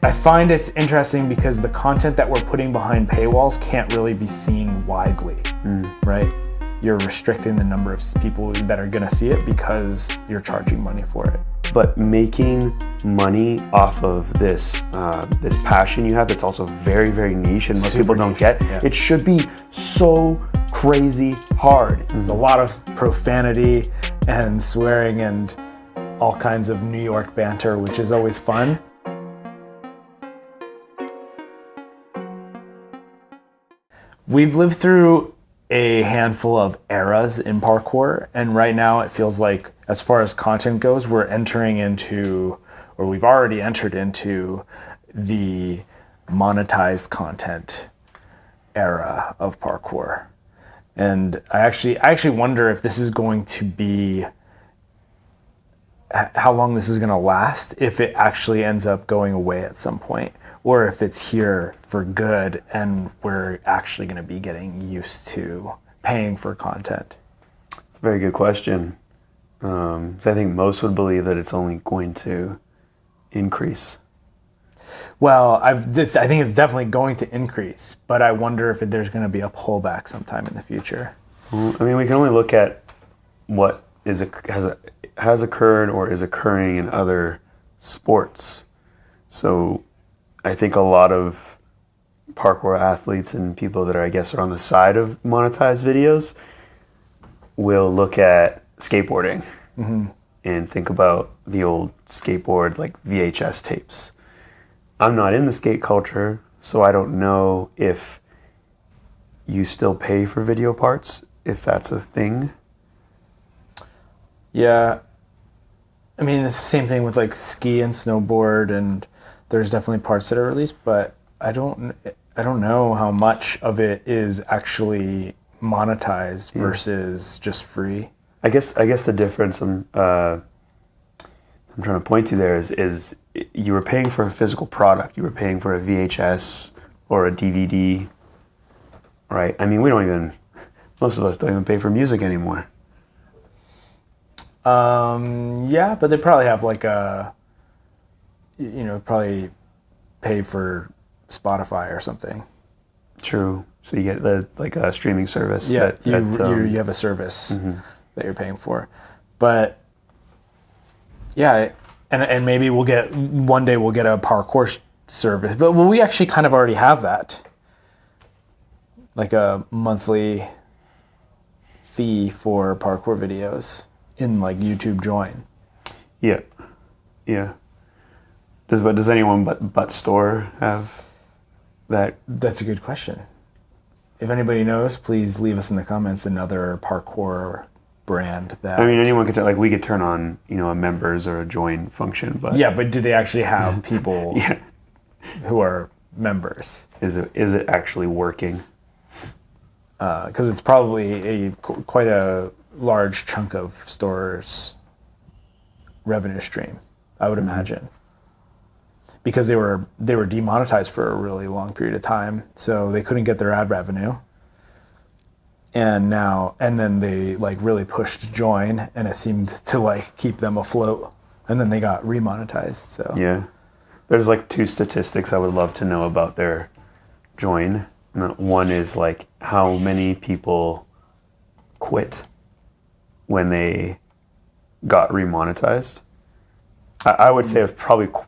I find it's interesting because the content that we're putting behind paywalls can't really be seen widely, right? You're restricting the number of people that are going to see it because you're charging money for it. But making money off of this this passion you have that's also very, very niche and most people don't get, it should be so crazy hard. There's a lot of profanity and swearing and all kinds of New York banter, which is always fun. We've lived through a handful of eras in parkour, and right now it feels like, as far as content goes, we're entering into, or we've already entered into, the monetized content era of parkour. And I actually wonder if this is going to be, how long this is going to last, if it actually ends up going away at some point, or if it's here for good and we're actually going to be getting used to paying for content. It's a very good question. I think most would believe that it's only going to increase. Well, I think it's definitely going to increase, but I wonder if there's going to be a pullback sometime in the future. I mean, we can only look at what has occurred or is occurring in other sports. So I think a lot of parkour athletes and people that are, I guess, are on the side of monetized videos will look at skateboarding and think about the old skateboard, like VHS tapes. I'm not in the skate culture, so I don't know if you still pay for video parts, if that's a thing. Yeah. I mean, it's the same thing with like ski and snowboard, and there's definitely parts that are released, but I don't know how much of it is actually monetized versus just free. I guess the difference I'm trying to point to there is you were paying for a physical product. You were paying for a VHS or a DVD, right? I mean, most of us don't even pay for music anymore. Yeah, but they probably have like probably pay for Spotify or something. True. So you get a streaming service. Yeah, you have a service that you're paying for. But yeah, and maybe one day we'll get a parkour service. But we actually kind of already have that. Like a monthly fee for parkour videos in like YouTube Join. Yeah. Yeah. Does anyone but Store have that? That's a good question. If anybody knows, please leave us in the comments another parkour brand that. I mean, anyone could we could turn on a members or a join function, but yeah, but do they actually have people who are members? Is it actually working? Because it's probably quite a large chunk of Store's revenue stream, I would imagine. Because they were demonetized for a really long period of time, so they couldn't get their ad revenue. And then they really pushed Join, and it seemed to keep them afloat. And then they got remonetized. So yeah, there's two statistics I would love to know about their Join. One is how many people quit when they got remonetized. I would say it's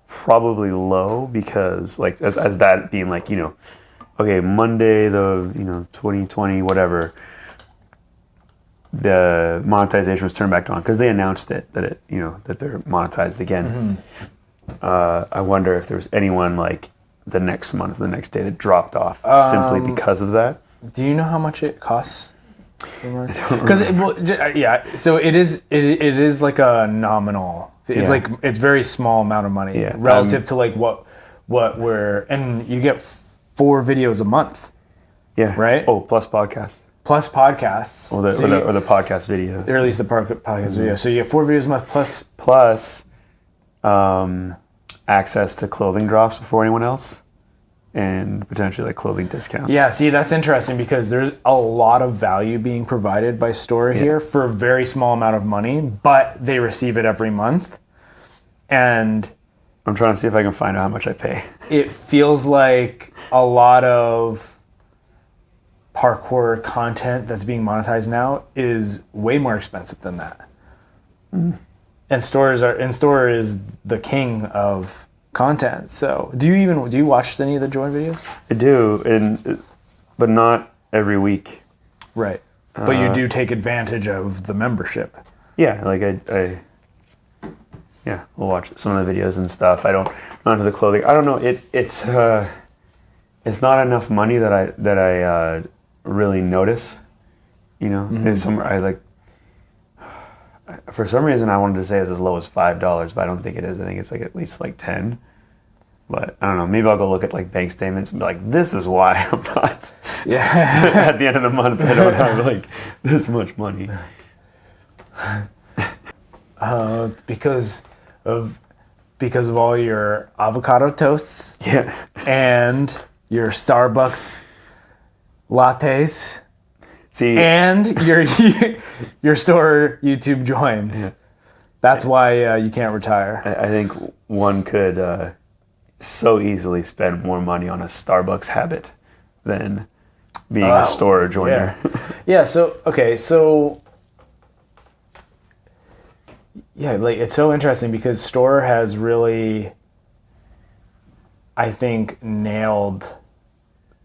probably low because as that being okay, Monday the 2020 whatever, the monetization was turned back on because they announced that they're monetized again. I wonder if there was anyone the next month, the next day that dropped off simply because of that. Do you know how much it costs? Because so it is like a nominal. It's it's very small amount of money relative to what we're, and you get 4 videos a month. Yeah. Right. Oh, plus podcasts. Or the podcast video. Or at least the podcast video. So you get 4 videos a month plus access to clothing drops before anyone else. And potentially clothing discounts. Yeah, see, that's interesting because there's a lot of value being provided by Store here for a very small amount of money, but they receive it every month. And I'm trying to see if I can find out how much I pay. it feels like a lot of parkour content that's being monetized now is way more expensive than that. And store is the king of content. So do you watch any of the Join videos? I do, but not every week. Right. But you do take advantage of the membership. Yeah, like I we'll watch some of the videos and stuff. I don't not into the clothing. I don't know. It's not enough money that I really notice. You know, for some reason I wanted to say it's as low as $5, but I don't think it is. I think it's like at least like 10. But I don't know. Maybe I'll go look at like bank statements and be like, "This is why I'm not." Yeah. At the end of the month, I don't have like this much money. Because of all your avocado toasts. Yeah. And your Starbucks lattes. See, and your store YouTube joins. Yeah. That's why you can't retire. I think one could so easily spend more money on a Starbucks habit than being a store joiner. Yeah. Yeah, like it's so interesting because store has really, I think, nailed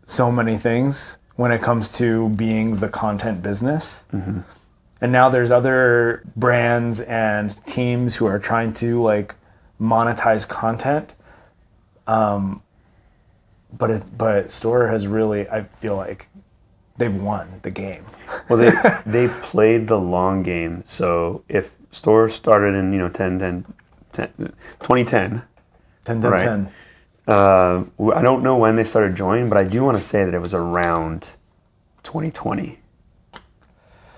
so many things when it comes to being the content business. Mm-hmm. And now there's other brands and teams who are trying to like monetize content. But store has really, I feel like they've won the game. Well, they played the long game. So if store started in 2010, 10. I don't know when they started joining, but I do want to say that it was around 2020.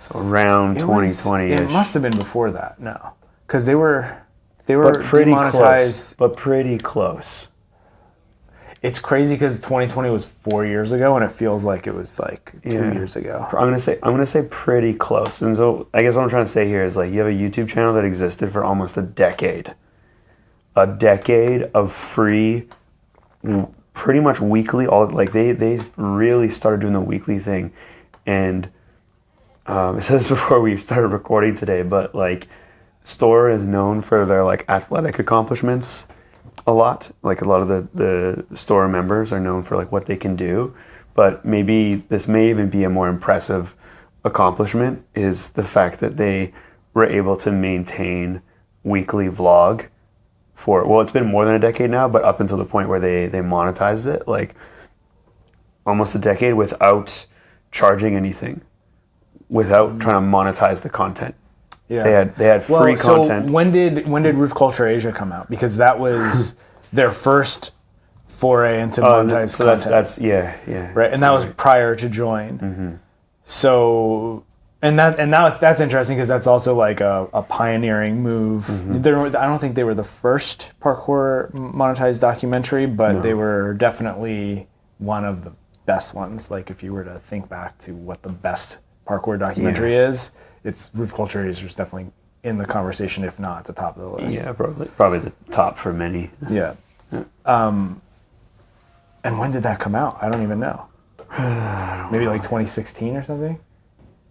So around 2020. It must have been before that. No, because they were pretty demonetized. But pretty close. It's crazy because 2020 was 4 years ago, and it feels like it was like 2 years ago. I'm gonna say pretty close. And so I guess what I'm trying to say here is like you have a YouTube channel that existed for almost a decade of free, pretty much weekly. They really started doing the weekly thing, and I said this before we started recording today, but like store is known for their like athletic accomplishments. A lot of the store members are known for like what they can do, but maybe this may even be a more impressive accomplishment is the fact that they were able to maintain weekly vlog for, well, it's been more than a decade now, but up until the point where they monetized it, like almost a decade without charging anything, without trying to monetize the content. Yeah. They had free content. So when did Roof Culture Asia come out? Because that was their first foray into monetized content. That's right, and that was prior to Join. Mm-hmm. So that's interesting because that's also like a pioneering move. Mm-hmm. I don't think they were the first parkour monetized documentary, but they were definitely one of the best ones. Like if you were to think back to what the best parkour documentary is. It's Roof Culture is definitely in the conversation, if not at the top of the list. Yeah, probably the top for many. Yeah. And when did that come out? I don't even know. Maybe like 2016 or something?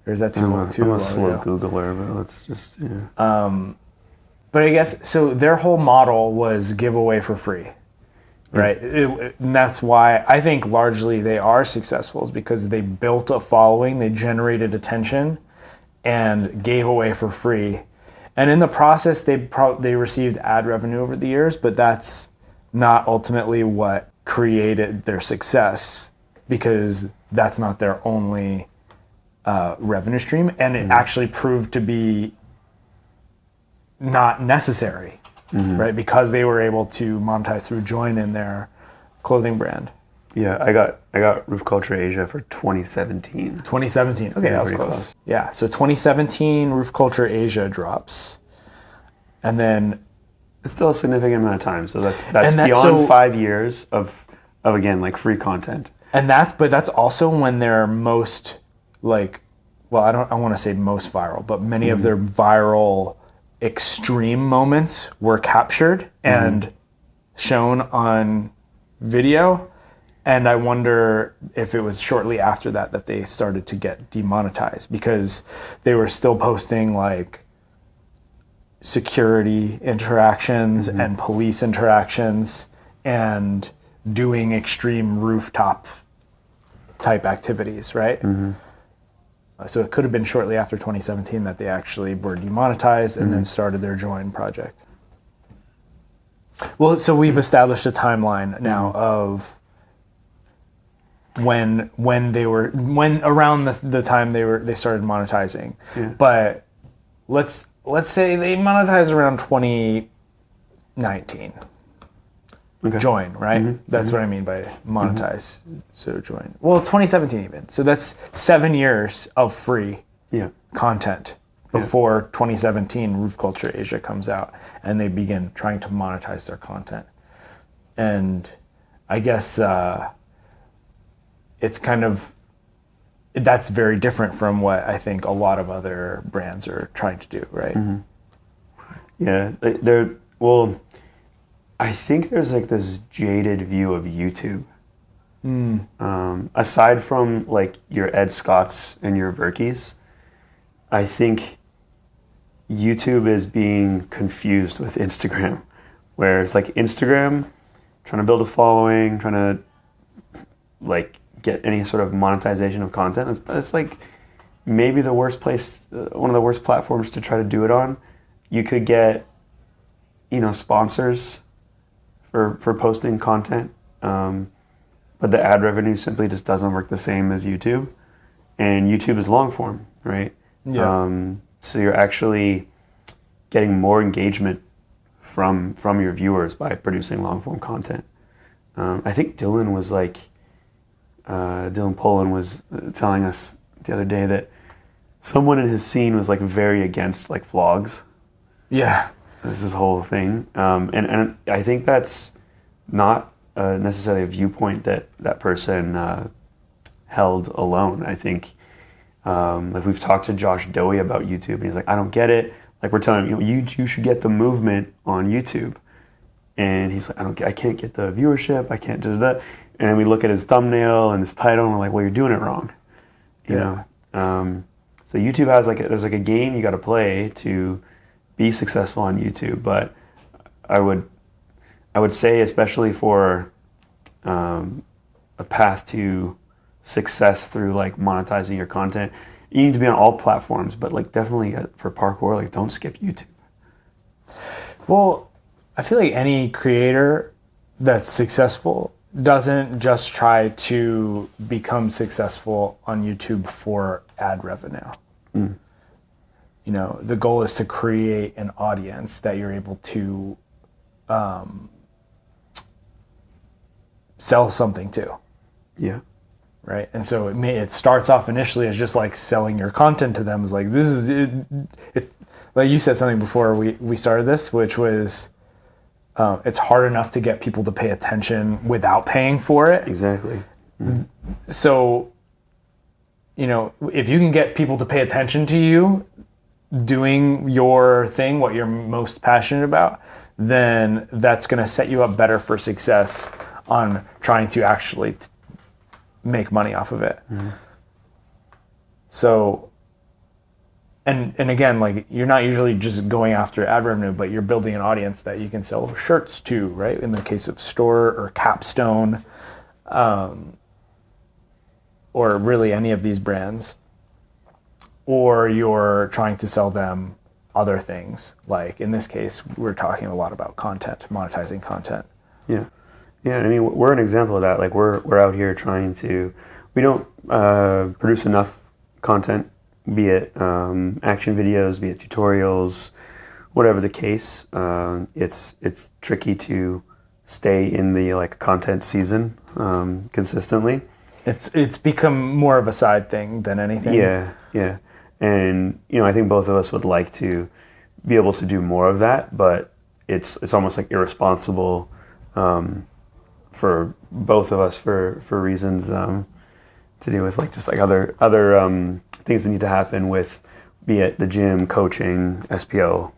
Or is that too long? I'm a slow Googler, but let's just, But I guess, so their whole model was give away for free, right? And that's why I think largely they are successful is because they built a following, they generated attention, and gave away for free. And in the process, they received ad revenue over the years, but that's not ultimately what created their success because that's not their only revenue stream. And it actually proved to be not necessary, right? Because they were able to monetize through Join in their clothing brand. Yeah, I got Roof Culture Asia for 2017. 2017. Okay, that was close. Yeah, so 2017 Roof Culture Asia drops. And then it's still a significant amount of time. So that's beyond 5 years of again like free content. And that's also when they're most like, well, I want to say most viral, but many of their viral extreme moments were captured and shown on video. And I wonder if it was shortly after that they started to get demonetized, because they were still posting like security interactions and police interactions and doing extreme rooftop type activities, right? So it could have been shortly after 2017 that they actually were demonetized and then started their Join project. Well, so we've established a timeline now of when around the time they started monetizing. But let's say they monetized around 2019. Okay. Join, right? That's what I mean by monetize. So Join. Well, 2017 even. So that's 7 years of free content before 2017 Roof Culture Asia comes out and they begin trying to monetize their content. And I guess it's kind of, that's very different from what I think a lot of other brands are trying to do, right? Yeah, I think there's like this jaded view of YouTube. Aside from like your Ed Scotts and your Verkeys, I think YouTube is being confused with Instagram, where it's like Instagram trying to build a following, trying to like get any sort of monetization of content. It's like maybe the worst place, one of the worst platforms to try to do it on. You could get, sponsors for posting content, but the ad revenue simply just doesn't work the same as YouTube, and YouTube is long form, right? So you're actually getting more engagement from your viewers by producing long form content. I think Dylan Poland was telling us the other day that someone in his scene was like very against like vlogs. Yeah. This whole thing, and I think that's not necessarily a viewpoint that person held alone. I think like we've talked to Josh Dowie about YouTube, and he's like, I don't get it. Like we're telling him, you should get the movement on YouTube, and he's like, I can't get the viewership. I can't do that. And we look at his thumbnail and his title, and we're like, well, you're doing it wrong. You know. So YouTube has there's a game you got to play to be successful on YouTube, but I would say, especially for a path to success through like monetizing your content, you need to be on all platforms, but like definitely for parkour, like don't skip YouTube. Well, I feel like any creator that's successful doesn't just try to become successful on YouTube for ad revenue. The goal is to create an audience that you're able to sell something to. Yeah. Right. And so it starts off initially as just like selling your content to them. It's like, this is it. Like you said something before we started this, which was it's hard enough to get people to pay attention without paying for it. Exactly. So, if you can get people to pay attention to you doing your thing, what you're most passionate about, then that's going to set you up better for success on trying to actually make money off of it. So, and again, like you're not usually just going after ad revenue, but you're building an audience that you can sell shirts to, right? In the case of Store or Capstone, or really any of these brands. Or you're trying to sell them other things. Like in this case, we're talking a lot about content, monetizing content. Yeah. I mean, we're an example of that. Like we're out here trying to, we don't produce enough content, be it action videos, be it tutorials, whatever the case. It's tricky to stay in the like content season consistently. It's become more of a side thing than anything. Yeah. And, I think both of us would like to be able to do more of that, but it's almost like irresponsible for both of us for reasons to do with like just like other things that need to happen with, be it the gym, coaching, SPO,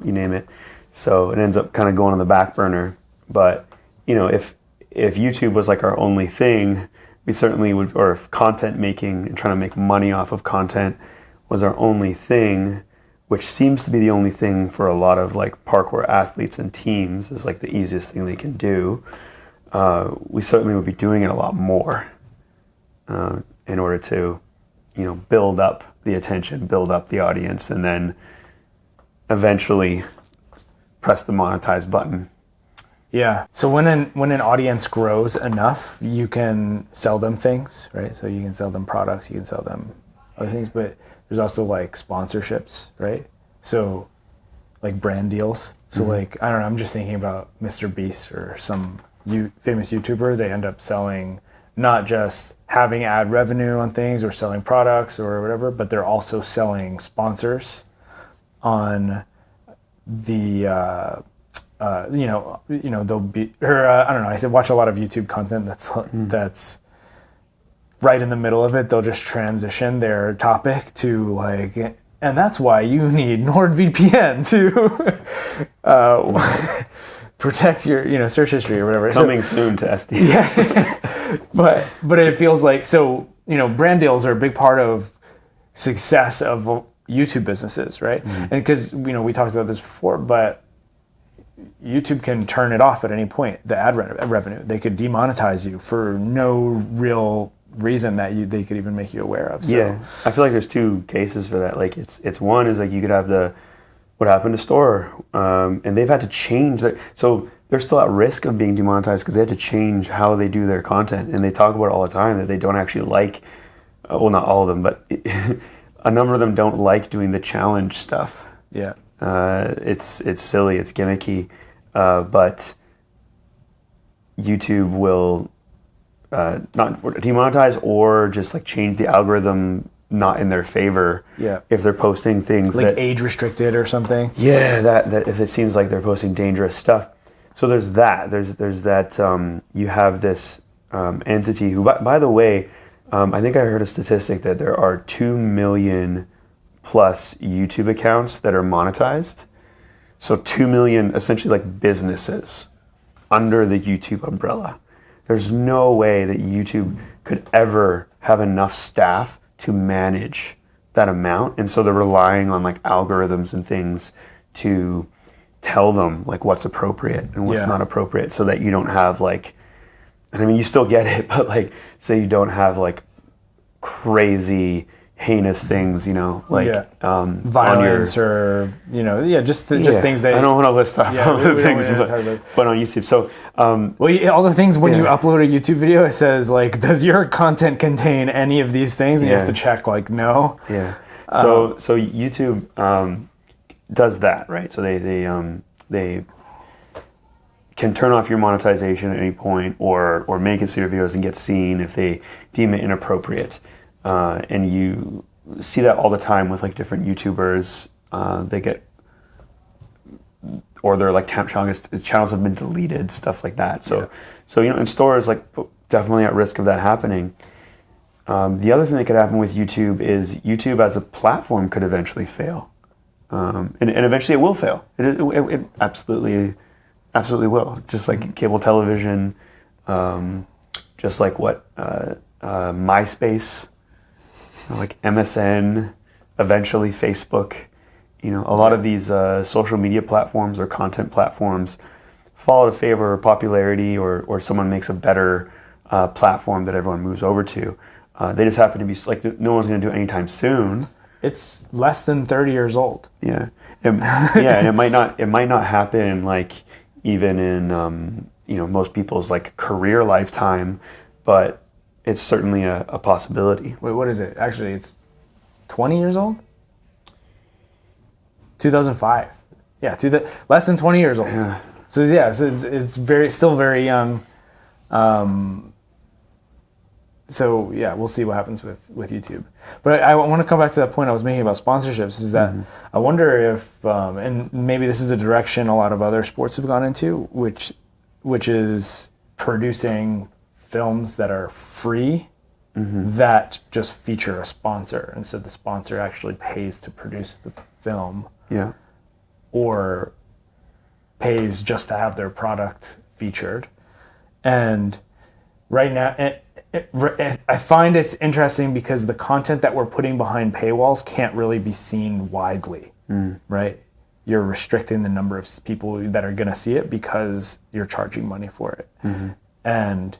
you name it. So it ends up kind of going on the back burner. But if YouTube was like our only thing, we certainly would, or if content making and trying to make money off of content was our only thing, which seems to be the only thing for a lot of like parkour athletes and teams, is like the easiest thing they can do. We certainly would be doing it a lot more in order to, build up the attention, build up the audience, and then eventually press the monetize button. Yeah. So when an audience grows enough, you can sell them things, right? So you can sell them products, you can sell them other things, but there's also like sponsorships, right? So like brand deals. So like, I don't know, I'm just thinking about Mr. Beast or some famous YouTuber. They end up selling, not just having ad revenue on things or selling products or whatever, but they're also selling sponsors on the they'll be, or I don't know. I said watch a lot of YouTube content that's right in the middle of it. They'll just transition their topic to like, and that's why you need NordVPN to protect your your history or whatever. Coming soon to STS. Yes, but it feels like, so brand deals are a big part of success of YouTube businesses, right? And because we talked about this before, but YouTube can turn it off at any point, the ad revenue. They could demonetize you for no real reason that they could even make you aware of. So. Yeah, I feel like there's two cases for that. Like it's one is like you could have the what happened to Store, and they've had to change that. So they're still at risk of being demonetized because they had to change how they do their content, and they talk about it all the time that they don't actually like. Well, not all of them, but a number of them don't like doing the challenge stuff. Yeah. It's silly, it's gimmicky, but YouTube will not demonetize or just like change the algorithm not in their favor. Yeah. If they're posting things like that age restricted or something. Yeah, that if it seems like they're posting dangerous stuff. So there's that. There's that. You have this entity who, by the way, I think I heard a statistic that there are 2 million plus YouTube accounts that are monetized. So 2 million, essentially like businesses under the YouTube umbrella. There's no way that YouTube could ever have enough staff to manage that amount. And so they're relying on like algorithms and things to tell them like what's appropriate and what's not appropriate, so that you don't have like, and I mean, you still get it, but like, say you don't have like crazy heinous things, like violence or just things that I don't want to list off all the things, but on YouTube. So all the things when you upload a YouTube video, it says like, does your content contain any of these things? And you have to check like no. Yeah. So YouTube does that, right? So they can turn off your monetization at any point, or make it so your videos and get seen if they deem it inappropriate. And you see that all the time with like different YouTubers. They get, or their like channels have been deleted, stuff like that. So in stores, like definitely at risk of that happening. The other thing that could happen with YouTube is YouTube as a platform could eventually fail, and eventually it will fail. It absolutely will. Just like cable television, just like what MySpace. Like MSN, eventually Facebook, a lot of these social media platforms or content platforms fall out of favor or popularity, or someone makes a better platform that everyone moves over to. They just happen to be like, no one's going to do it anytime soon. It's less than 30 years old. Yeah, and it might not happen like even in most people's like career lifetime, but it's certainly a possibility. Wait, what is it? Actually, it's 20 years old? 2005. Yeah, less than 20 years old. Yeah. So it's still very young. So yeah, we'll see what happens with YouTube. But I want to come back to that point I was making about sponsorships, is that I wonder if, and maybe this is the direction a lot of other sports have gone into, which is producing films that are free that just feature a sponsor, and so the sponsor actually pays to produce the film, or pays just to have their product featured. And right now, I find it's interesting because the content that we're putting behind paywalls can't really be seen widely, right? You're restricting the number of people that are going to see it because you're charging money for it. And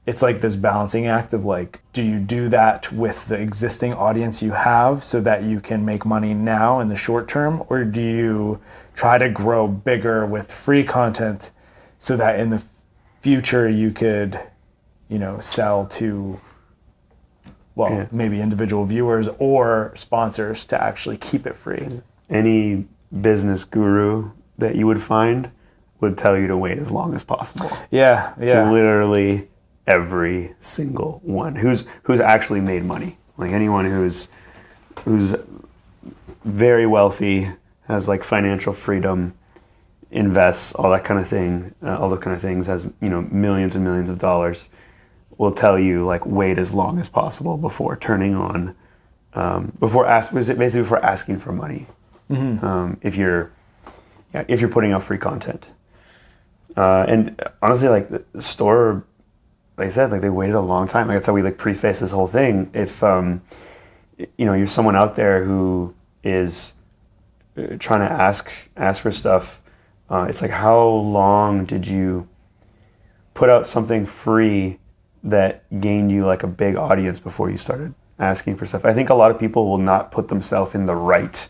it's like this balancing act of like, do you do that with the existing audience you have so that you can make money now in the short term? Or do you try to grow bigger with free content so that in the future you could, sell to, maybe individual viewers or sponsors to actually keep it free? Any business guru that you would find would tell you to wait as long as possible. Yeah. Literally every single one who's actually made money. Like anyone who's very wealthy, has like financial freedom, invests, all that kind of thing, all those kind of things, has millions and millions of dollars, will tell you like wait as long as possible before turning on, before asking for money. If you're putting out free content. And honestly, like the store, like I said, like they waited a long time. Like that's how we like preface this whole thing. If you're someone out there who is trying to ask for stuff, it's like, how long did you put out something free that gained you like a big audience before you started asking for stuff? I think a lot of people will not put themselves in the right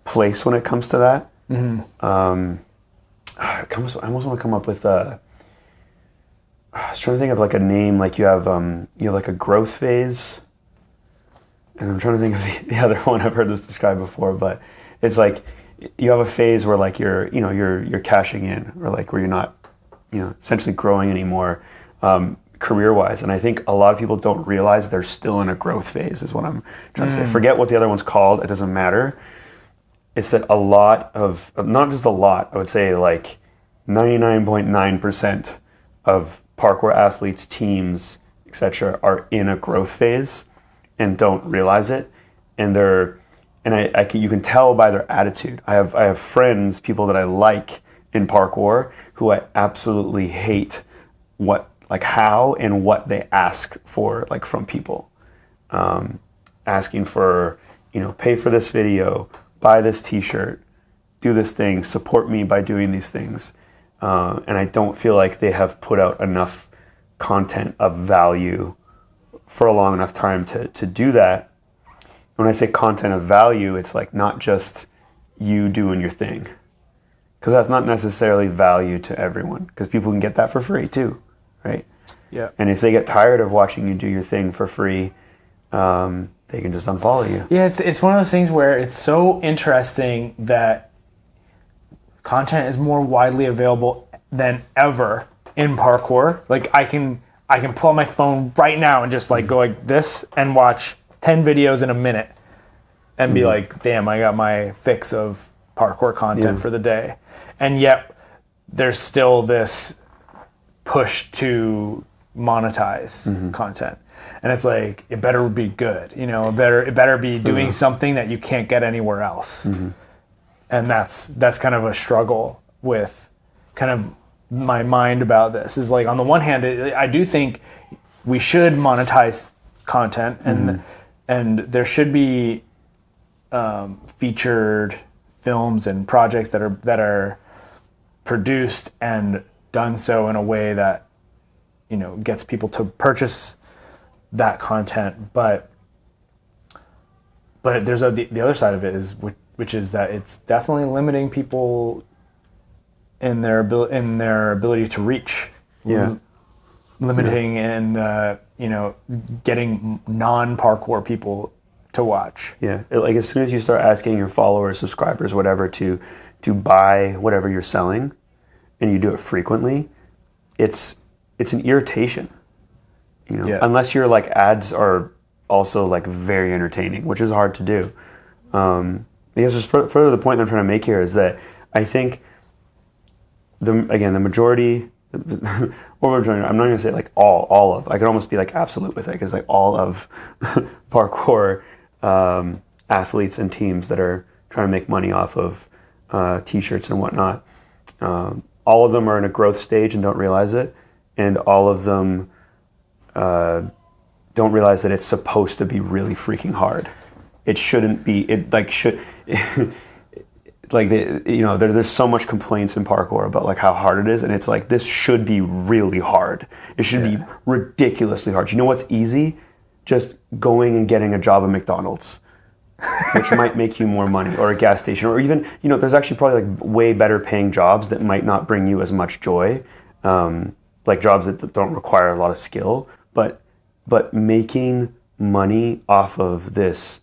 place when it comes to that. I almost want to come up with I was trying to think of like a name. Like you have like a growth phase, and I'm trying to think of the other one. I've heard this described before, but it's like you have a phase where like you're cashing in, or like where you're not essentially growing anymore, career wise. And I think a lot of people don't realize they're still in a growth phase, is what I'm trying to say. Forget what the other one's called, it doesn't matter. It's that a lot of, not just a lot, I would say like 99.9% of parkour athletes, teams, etc., are in a growth phase and don't realize it. And you can tell by their attitude. I have friends, people that I like in parkour, who I absolutely hate how and what they ask for, like from people. Asking for, pay for this video, buy this t-shirt, do this thing, support me by doing these things. And I don't feel like they have put out enough content of value for a long enough time to do that. When I say content of value, it's like not just you doing your thing, because that's not necessarily value to everyone, because people can get that for free too, right? Yeah. And if they get tired of watching you do your thing for free, they can just unfollow you. Yeah, it's one of those things where it's so interesting that content is more widely available than ever in parkour. Like I can pull out my phone right now and just like go like this and watch 10 videos in a minute and be like, damn, I got my fix of parkour content for the day. And yet there's still this push to monetize content. And it's like, it better be good, it better be doing something that you can't get anywhere else. And that's kind of a struggle with kind of my mind about this, is like, on the one hand, I do think we should monetize content, and there should be featured films and projects that are produced and done so in a way that gets people to purchase that content, but there's the other side of it, is which is that it's definitely limiting people in their ability to reach. Limiting and getting non-parkour people to watch. Yeah, like as soon as you start asking your followers, subscribers, whatever, to buy whatever you're selling, and you do it frequently, it's an irritation. Unless your like ads are also like very entertaining, which is hard to do. Because just further the point that I'm trying to make here is that I think the majority, or majority, I'm not going to say like all of, I could almost be like absolute with it, because like all of parkour athletes and teams that are trying to make money off of t-shirts and whatnot, all of them are in a growth stage and don't realize it, and all of them don't realize that it's supposed to be really freaking hard. It shouldn't be. It like should. Like there's so much complaints in parkour about like how hard it is, and it's like this should be really hard. It should be ridiculously hard. You know what's easy? Just going and getting a job at McDonald's, which might make you more money, or a gas station, or even there's actually probably like way better paying jobs that might not bring you as much joy, like jobs that don't require a lot of skill, but making money off of this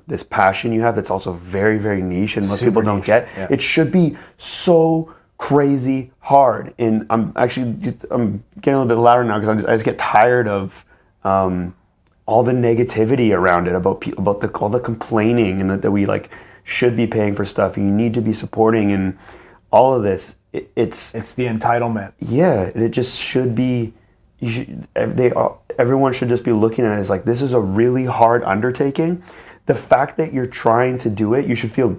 this passion you have that's also very, very niche and most Super people don't niche. get. Yeah. It should be so crazy hard. And I'm getting a little bit louder now because I just get tired of all the negativity around it, about all the complaining, and that we like should be paying for stuff and you need to be supporting and all of this. It's the entitlement. Yeah, it just should be. Everyone should just be looking at it as like, this is a really hard undertaking. The fact that you're trying to do it, you should feel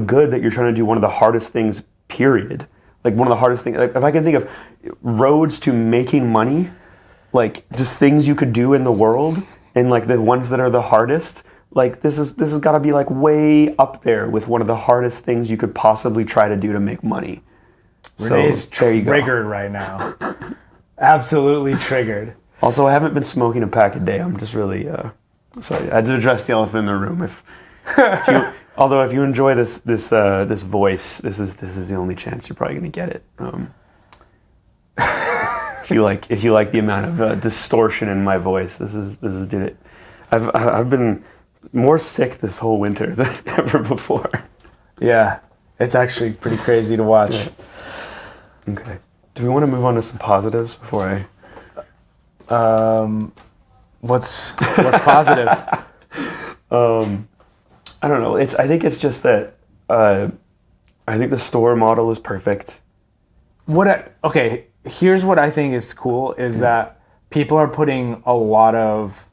good that you're trying to do one of the hardest things, period. Like one of the hardest things. Like if I can think of roads to making money, like just things you could do in the world, and like the ones that are the hardest, like this has got to be like way up there with one of the hardest things you could possibly try to do to make monay. Renee's there you go. triggered right now. Absolutely triggered. Also, I haven't been smoking a pack a day. I'm just really sorry. I had to address the elephant in the room. If you enjoy this voice, this is the only chance you're probably going to get it. If you like the amount of distortion in my voice, this is did it. I've been more sick this whole winter than ever before. Yeah, it's actually pretty crazy to watch. Yeah. Okay. Do we want to move on to some positives before What's positive? I don't know. I think it's just that I think the store model is perfect. Here's what I think is cool is that people are putting a lot of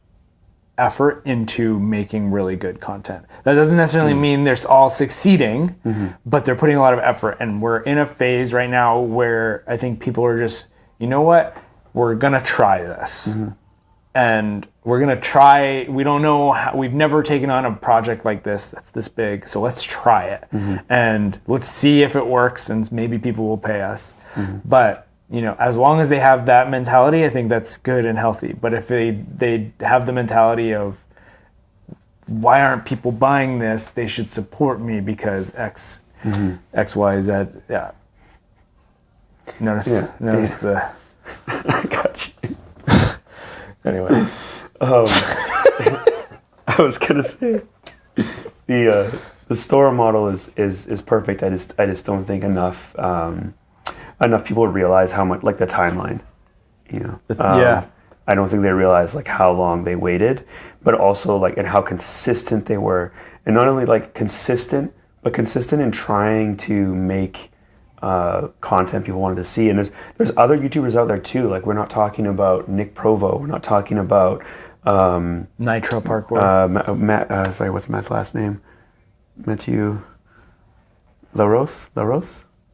effort into making really good content. That doesn't necessarily mean they're all succeeding, but they're putting a lot of effort. And we're in a phase right now where I think people are just, you know what? We're going to try this. And we're going to try, we don't know how, we've never taken on a project like this that's this big, so let's try it. And let's see if it works, and maybe people will pay us. But as long as they have that mentality, I think that's good and healthy. But if they have the mentality of, why aren't people buying this? They should support me because X, Y, Z. Yeah. Notice the. I got you. Anyway, I was gonna say the store model is perfect. I just don't think enough people realize how much, like, the timeline. I don't think they realize like how long they waited, but also like, and how consistent they were, and not only like consistent, but consistent in trying to make content people wanted to see. And there's other YouTubers out there too. Like, we're not talking about Nick Provo. We're not talking about Nitro Parkour. Matt. Sorry, what's Matt's last name? Matthew LaRose.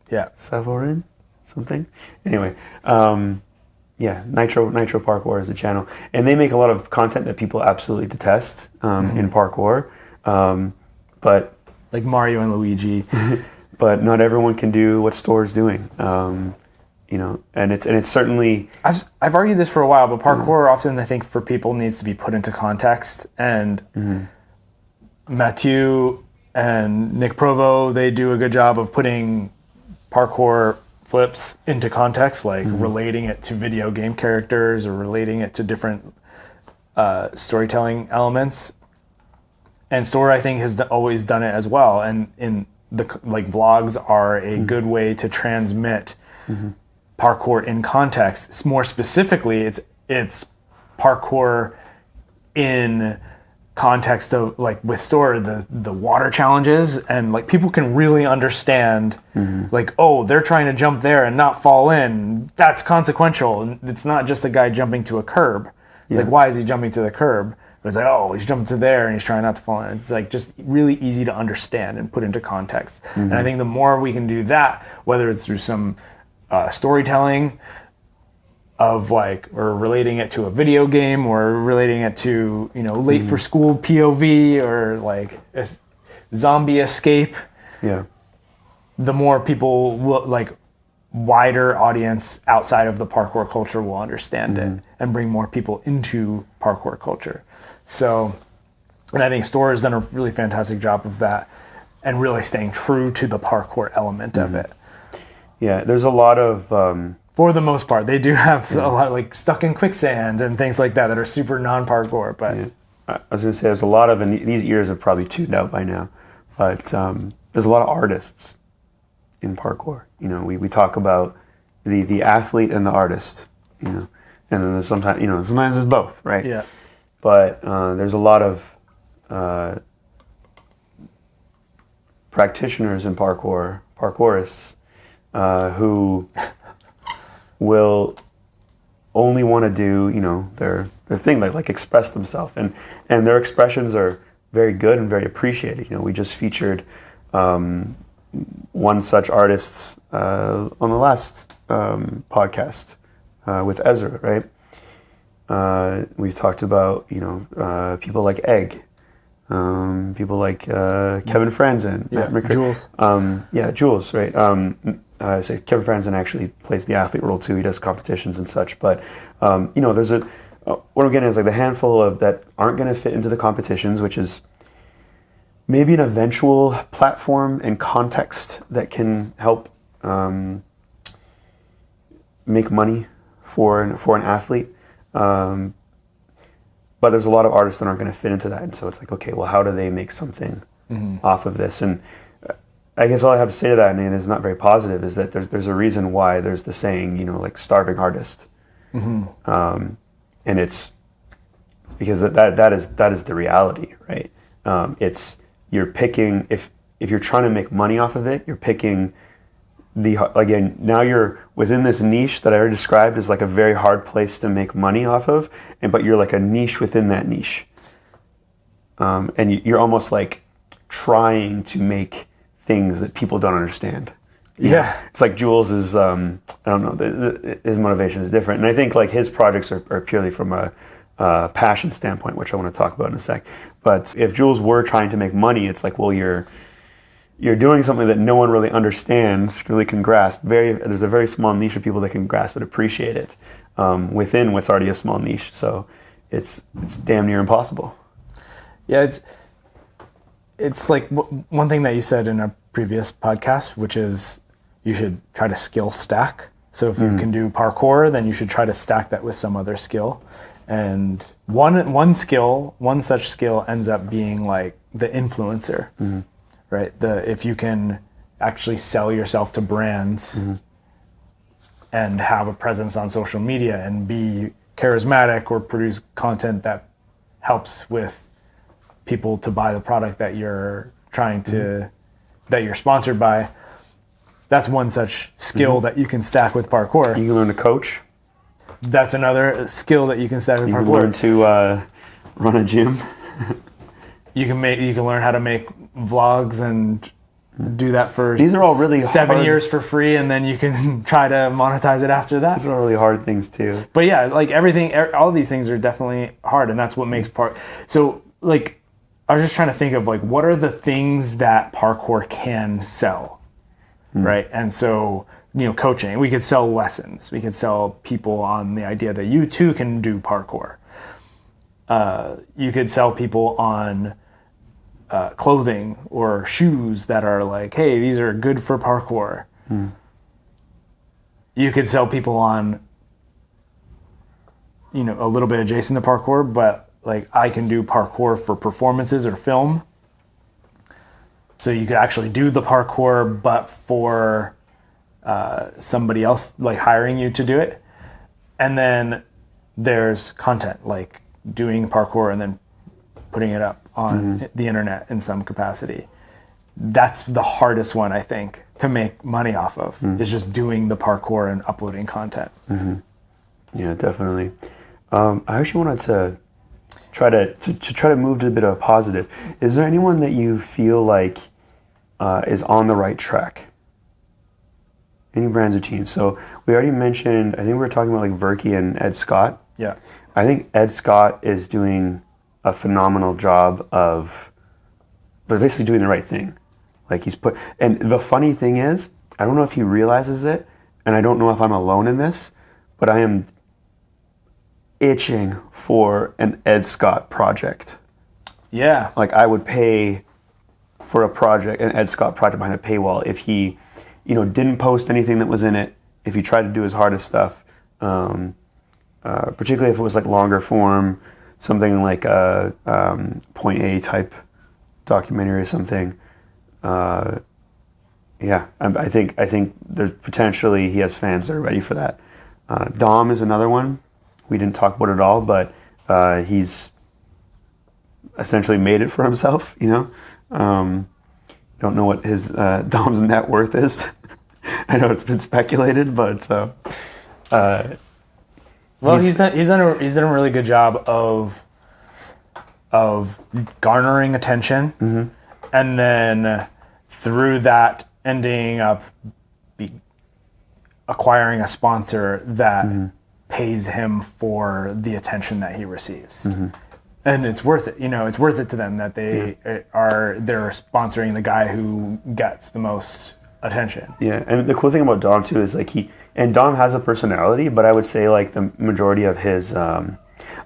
Yeah. Savorin, something. Anyway, Nitro Parkour is the channel, and they make a lot of content that people absolutely detest in parkour. But like Mario and Luigi. But not everyone can do what Store is doing, and it's certainly. I've argued this for a while, but parkour often, I think, for people needs to be put into context. And Mathieu and Nick Provo, they do a good job of putting parkour flips into context, like relating it to video game characters or relating it to different storytelling elements. And Store, I think, has always done it as well. And in vlogs are a good way to transmit parkour in context. More specifically, it's parkour in context of, like, with Store, the water challenges, and like people can really understand like, oh, they're trying to jump there and not fall in. That's consequential. And it's not just a guy jumping to a curb. It's like, why is he jumping to the curb? It's like, oh, he's jumping to there and he's trying not to fall in. It's like just really easy to understand and put into context. And I think the more we can do that, whether it's through some storytelling of like, or relating it to a video game, or relating it to, you know, late for school POV, or like a zombie escape, the more people will, like, wider audience outside of the parkour culture will understand it and bring more people into parkour culture. So, and I think Store has done a really fantastic job of that and really staying true to the parkour element of it. Yeah, there's a lot of for the most part. They do have a lot of, like, stuck in quicksand and things like that are super non-parkour. But I was going to say there's a lot of, and these ears have probably tuned out by now, but there's a lot of artists in parkour. You know, we talk about the athlete and the artist, you know, and then there's sometimes, you know, sometimes it's both, right? Yeah. But there's a lot of practitioners in parkourists, who will only want to do, you know, their thing, like express themselves, and their expressions are very good and very appreciated. You know, we just featured one such artist on the last podcast with Ezra, right? We've talked about, you know, people like Egg, people like Kevin Franzen, Matt McCray. Jules. Jules, right? So Kevin Franzen actually plays the athlete role too. He does competitions and such. But you know, there's what I'm getting is like the handful of that aren't going to fit into the competitions, which is maybe an eventual platform and context that can help make money for an athlete. But there's a lot of artists that aren't going to fit into that, and so it's like, okay, well, how do they make something off of this? And I guess all I have to say to that, and it's not very positive, is that there's a reason why there's the saying, you know, like starving artist, and it's because that is the reality, right? It's you're picking, if you're trying to make money off of it, you're picking again, now you're within this niche that I already described as like a very hard place to make money off of, but you're like a niche within that niche. And you're almost like trying to make things that people don't understand. Yeah. It's like Jules is, I don't know, his motivation is different. And I think like his projects are purely from a passion standpoint, which I want to talk about in a sec. But if Jules were trying to make money, it's like, well, you're doing something that no one really understands, really can grasp. There's a very small niche of people that can grasp and appreciate it within what's already a small niche. So it's damn near impossible. Yeah, it's like one thing that you said in a previous podcast, which is you should try to skill stack. So if you can do parkour, then you should try to stack that with some other skill. And one such skill ends up being like the influencer. Right? If you can actually sell yourself to brands and have a presence on social media and be charismatic or produce content that helps with people to buy the product that you're trying to, that you're sponsored by, that's one such skill that you can stack with parkour. You can learn to coach. That's another skill that you can stack with parkour. You can learn to run a gym. You can learn how to make vlogs and do that for these are all really 7 years for free, and then you can try to monetize it after that. These are all really hard things too. But yeah, like everything, all these things are definitely hard, and that's what makes so like I was just trying to think of like what are the things that parkour can sell, right? And so, you know, coaching, we could sell lessons, we could sell people on the idea that you too can do parkour. You could sell people on clothing or shoes that are like, hey, these are good for parkour. You could sell people on, you know, a little bit adjacent to parkour, but like I can do parkour for performances or film. So you could actually do the parkour, but for somebody else like hiring you to do it. And then there's content like doing parkour and then putting it up on the internet in some capacity. That's the hardest one, I think, to make money off of, is just doing the parkour and uploading content. Yeah, definitely. I actually wanted to try to move to a bit of a positive. Is there anyone that you feel like is on the right track? Any brands or teams? So we already mentioned, I think we were talking about like Verky and Ed Scott. Yeah. I think Ed Scott is doing a phenomenal job of, but basically doing the right thing. Like and the funny thing is, I don't know if he realizes it, and I don't know if I'm alone in this, but I am itching for an Ed Scott project. Yeah. Like I would pay for a project, an Ed Scott project behind a paywall if he, didn't post anything that was in it, if he tried to do his hardest stuff, particularly if it was like longer form, something like a Point A type documentary or something. I think there's potentially he has fans that are ready for that. Dom is another one. We didn't talk about it at all, but he's essentially made it for himself. Don't know what his Dom's net worth is. I know it's been speculated, but he's done a really good job of garnering attention, mm-hmm. and then through that ending up acquiring a sponsor that mm-hmm. pays him for the attention that he receives. Mm-hmm. And it's worth it. It's worth it to them that they're sponsoring the guy who gets the most attention. Yeah, and the cool thing about Dom too is like Dom has a personality, but I would say like the majority of his I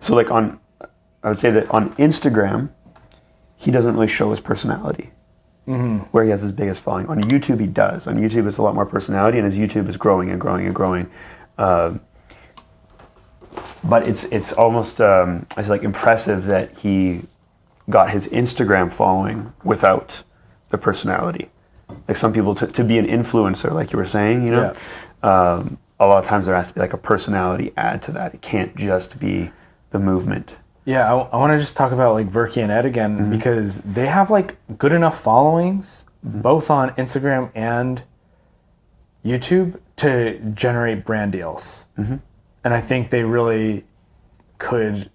would say that on Instagram he doesn't really show his personality. Mm-hmm. Where he has his biggest following. On YouTube he does. On YouTube it's a lot more personality, and his YouTube is growing and growing and growing. But it's almost it's like impressive that he got his Instagram following without the personality. Like some people to be an influencer, like you were saying, Yeah. A lot of times there has to be like a personality add to that. It can't just be the movement. Yeah, I want to just talk about like Verky and Ed again, mm-hmm. because they have like good enough followings, mm-hmm. both on Instagram and YouTube, to generate brand deals. Mm-hmm. And I think they really could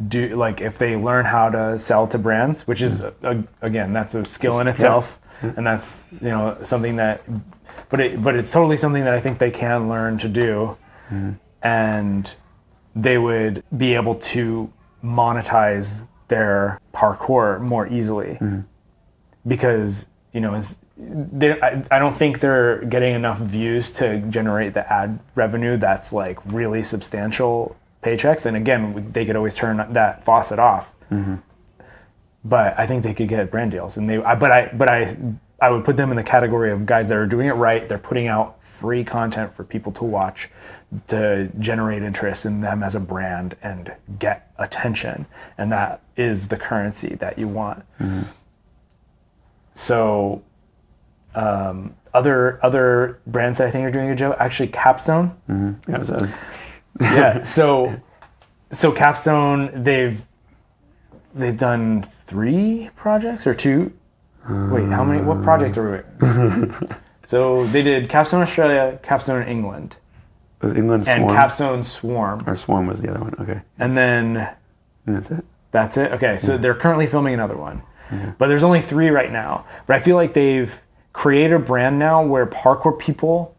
do, like, if they learn how to sell to brands, which is again, that's a skill in itself. Yeah. And that's something that, but it's totally something that I think they can learn to do, mm-hmm. and they would be able to monetize their parkour more easily, mm-hmm. because I don't think they're getting enough views to generate the ad revenue that's like really substantial paychecks. And again, they could always turn that faucet off. Mm-hmm. But I think they could get brand deals, and I would put them in the category of guys that are doing it right. They're putting out free content for people to watch, to generate interest in them as a brand and get attention, and that is the currency that you want. Mm-hmm. So, other brands that I think are doing a good job, actually Capstone. Mm-hmm. Yeah. So Capstone, they've done 3 projects or 2. Wait, how many? What project are we? So they did Capstone Australia, Capstone England. Was England Swarm? And Capstone Swarm. Or Swarm was the other one. Okay. And then. And that's it. That's it. Okay, so they're currently filming another one, but there's only 3 right now. But I feel like they've created a brand now where parkour people,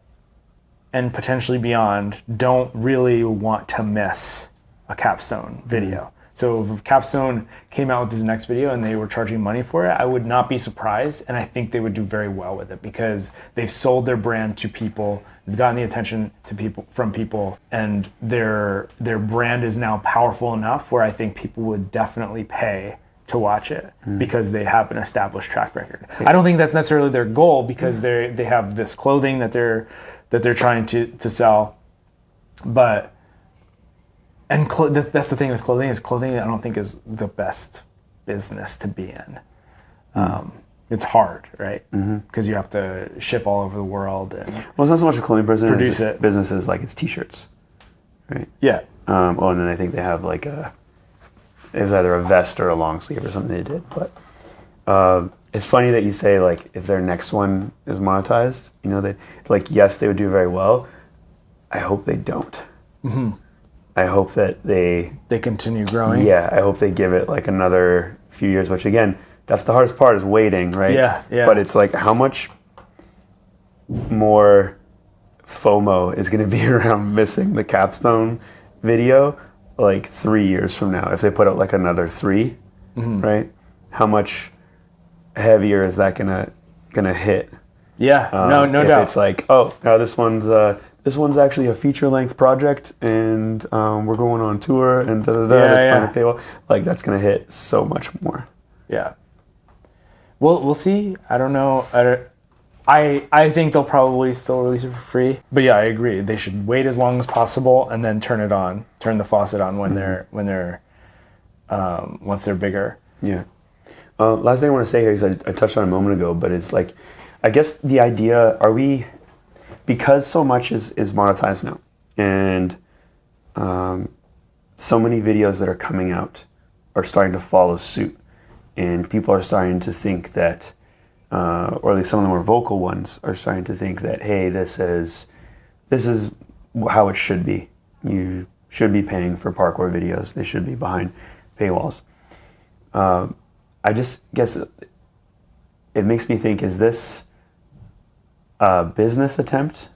and potentially beyond, don't really want to miss a Capstone video. Mm-hmm. So if Capstone came out with this next video and they were charging money for it, I would not be surprised, and I think they would do very well with it because they've sold their brand to people, they've gotten the attention from people, and their brand is now powerful enough where I think people would definitely pay to watch it because they have an established track record. I don't think that's necessarily their goal because they have this clothing that they're trying to sell, but. And that's the thing with clothing is clothing I don't think is the best business to be in. It's hard, right? Because you have to ship all over the world. And well, it's not so much a clothing business. Produce it. Businesses like it's t-shirts, right? Yeah. And then I think they have like it was either a vest or a long sleeve or something they did. But it's funny that you say like if their next one is monetized, they like yes they would do very well. I hope they don't. Mm-hmm. I hope that they continue growing. Yeah, I hope they give it like another few years, which again, that's the hardest part is waiting, right? Yeah. But it's like how much more FOMO is going to be around missing the capstone video like 3 years from now if they put out like another 3, right? How much heavier is that gonna hit? Yeah, no if doubt. It's like, oh, now this one's actually a feature length project, and we're going on tour, and that's fine to paywall. Like that's gonna hit so much more. Yeah. Well, we'll see. I don't know. I think they'll probably still release it for free. But yeah, I agree. They should wait as long as possible and then turn the faucet on when they're once they're bigger. Yeah. Last thing I want to say here is I touched on it a moment ago, but it's like, I guess the idea, because so much is monetized now, and so many videos that are coming out are starting to follow suit, and people are starting to think that, or at least some of the more vocal ones are starting to think that, hey, this is how it should be. You should be paying for parkour videos. They should be behind paywalls. I just guess it makes me think, is this a business attempt,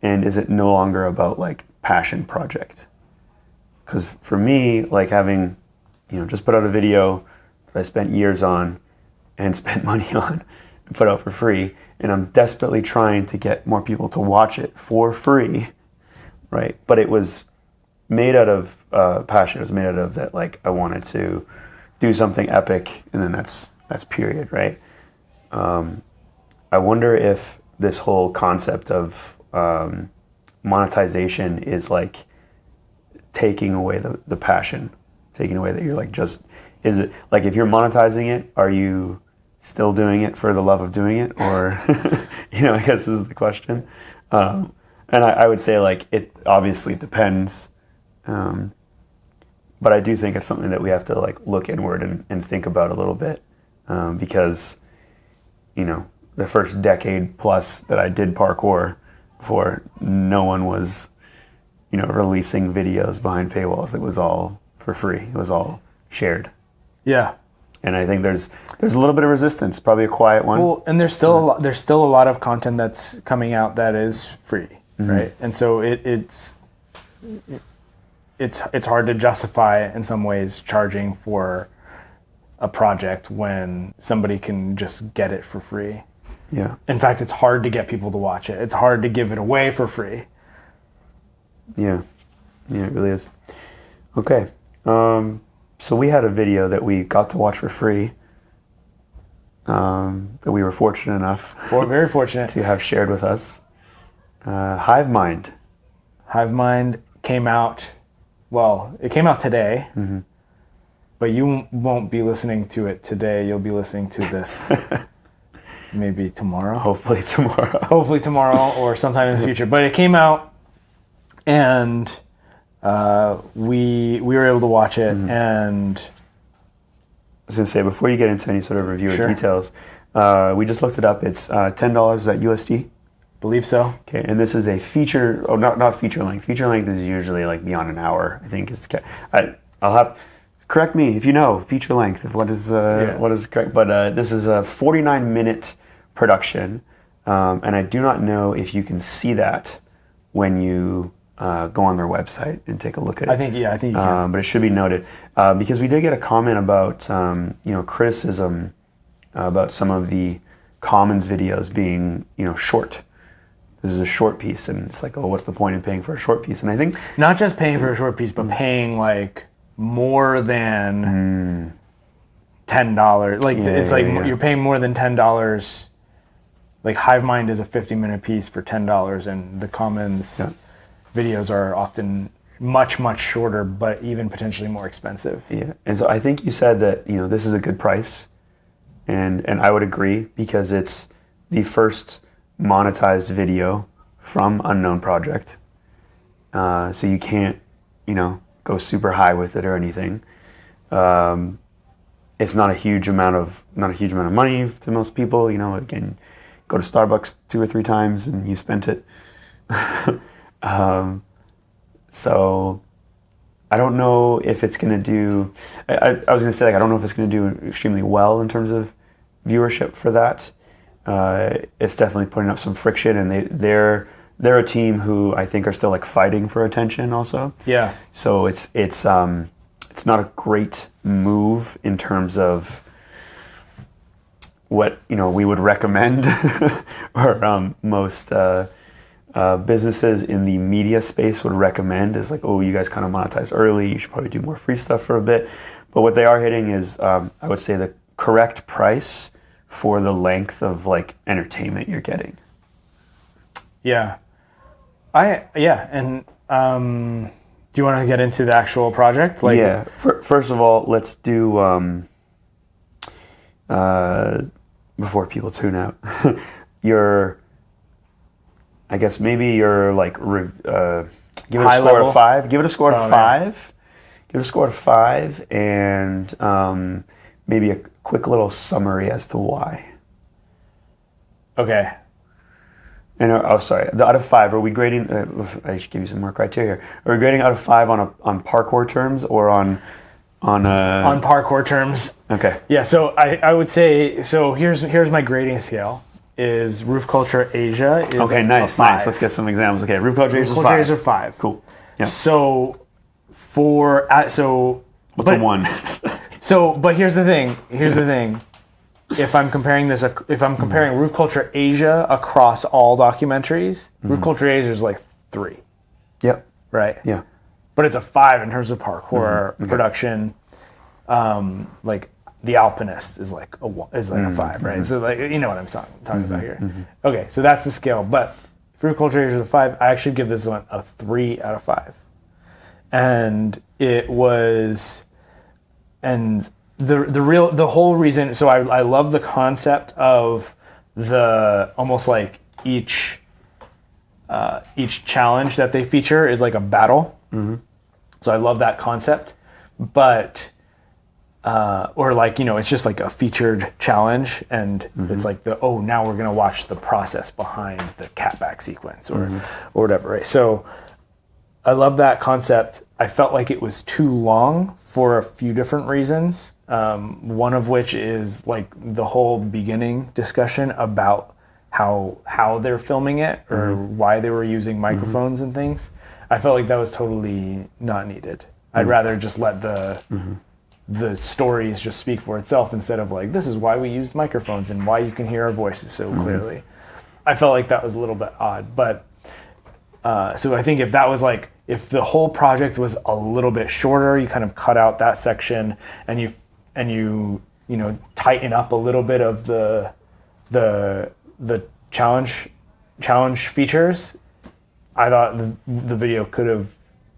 and is it no longer about like passion project? Because for me, like having, just put out a video that I spent years on and spent money on and put out for free, and I'm desperately trying to get more people to watch it for free, right? But it was made out of passion. It was made out of that, like, I wanted to do something epic, and then that's period, right? I wonder if this whole concept of monetization is like taking away the passion, taking away that you're like, is it like, if you're monetizing it, are you still doing it for the love of doing it, or I guess this is the question. And I would say, like, it obviously depends. But I do think it's something that we have to like look inward and think about a little bit, because, the first decade plus that I did parkour for, no one was, releasing videos behind paywalls. It was all for free. It was all shared. Yeah. And I think there's a little bit of resistance, probably a quiet one. Well, and there's still a lot of content that's coming out that is free, right? And so it's hard to justify in some ways charging for a project when somebody can just get it for free. Yeah. In fact, it's hard to get people to watch it. It's hard to give it away for free. Yeah. Yeah, it really is. Okay. So we had a video that we got to watch for free, that we were fortunate enough Very fortunate to have shared with us. Hive Mind. Hive Mind came out. Well, it came out today, but you won't be listening to it today. You'll be listening to this maybe tomorrow. Hopefully tomorrow or sometime in the future. But it came out, and we were able to watch it. And I was going to say, before you get into any sort of review or details, we just looked it up. It's $10 at USD. Believe so. Okay, and this is a feature, not feature length. Feature length is usually like beyond an hour, I think. I'll have, correct me if you know feature length of what is correct. But this is a 49-minute production, and I do not know if you can see that when you go on their website and take a look at it. I think you can. But it should be noted, because we did get a comment about criticism about some of the Commons videos being short. This is a short piece, and it's like, oh, what's the point in paying for a short piece? And I think not just paying for a short piece, but paying like more than $10. Like you're paying more than $10. Like Hive Mind is a 50-minute piece for $10, and the Commons videos are often much, much shorter, but even potentially more expensive. Yeah, and so I think you said that this is a good price, and I would agree, because it's the first monetized video from Unknown Project, so you can't go super high with it or anything. It's not a huge amount of money to most people. Again, go to Starbucks 2 or 3 times and you spent it. So I don't know if it's going to do. I was going to say, like, I don't know if it's going to do extremely well in terms of viewership for that. It's definitely putting up some friction, and they're a team who I think are still like fighting for attention also. Yeah. So it's not a great move in terms of what we would recommend or most businesses in the media space would recommend is like, oh, you guys kind of monetize early, you should probably do more free stuff for a bit. But what they are hitting is I would say the correct price for the length of like entertainment you're getting. Yeah. And do you want to get into the actual project? Like, yeah. First of all, let's do before people tune out. I guess maybe you're like give it a score of 5. Give it a score of 5. Give it a score of 5, and maybe a quick little summary as to why. Okay. And sorry. Out of 5, are we grading? I should give you some more criteria. Are we grading out of 5 on parkour terms or on parkour terms? Okay. Yeah. So I would say, so here's my grading scale. Is Roof Culture Asia is okay, nice. Let's get some examples. Okay, Roof Culture Asia is 5. Cool. Yeah. So what's a 1? But here's the thing. If I'm comparing Roof Culture Asia across all documentaries, Roof Culture Asia is like 3. Yep. Right. Yeah. But it's a 5 in terms of parkour production. Like The Alpinist is like a 5, right? So like, you know what I'm talking about here. Okay, so that's the scale. But Roof Culture Asia is a 5. I actually give this one a 3 out of 5. And it was, and the whole reason. So I love the concept of the almost like each challenge that they feature is like a battle. So I love that concept, but or like, it's just like a featured challenge, and it's like now we're gonna watch the process behind the catback sequence or whatever, right? So I love that concept. I felt like it was too long for a few different reasons. One of which is like the whole beginning discussion about how they're filming it or why they were using microphones and things. I felt like that was totally not needed. I'd rather just let the stories just speak for itself instead of like, this is why we used microphones and why you can hear our voices so clearly. I felt like that was a little bit odd, but so I think if that was like, if the whole project was a little bit shorter, you kind of cut out that section and you tighten up a little bit of the challenge features, I thought the video could have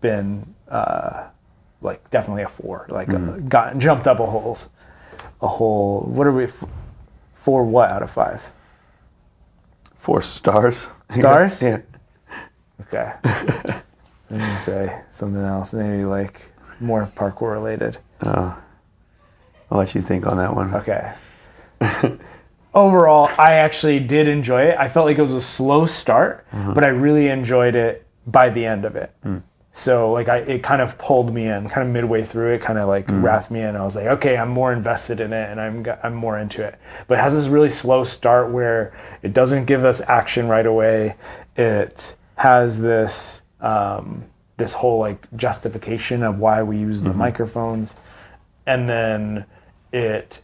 been like definitely a 4, like jumped up a whole. What are we? 4 what out of 5? 4 stars. Stars? Yeah. Okay. I'm gonna say something else, maybe like more parkour related. I'll let you think on that one. Okay. Overall, I actually did enjoy it. I felt like it was a slow start, but I really enjoyed it by the end of it. So like it kind of pulled me in, kind of midway through it, kind of like wrapped me in. I was like, okay, I'm more invested in it, and I'm more into it. But it has this really slow start where it doesn't give us action right away. It has this this whole like justification of why we use the microphones, and then it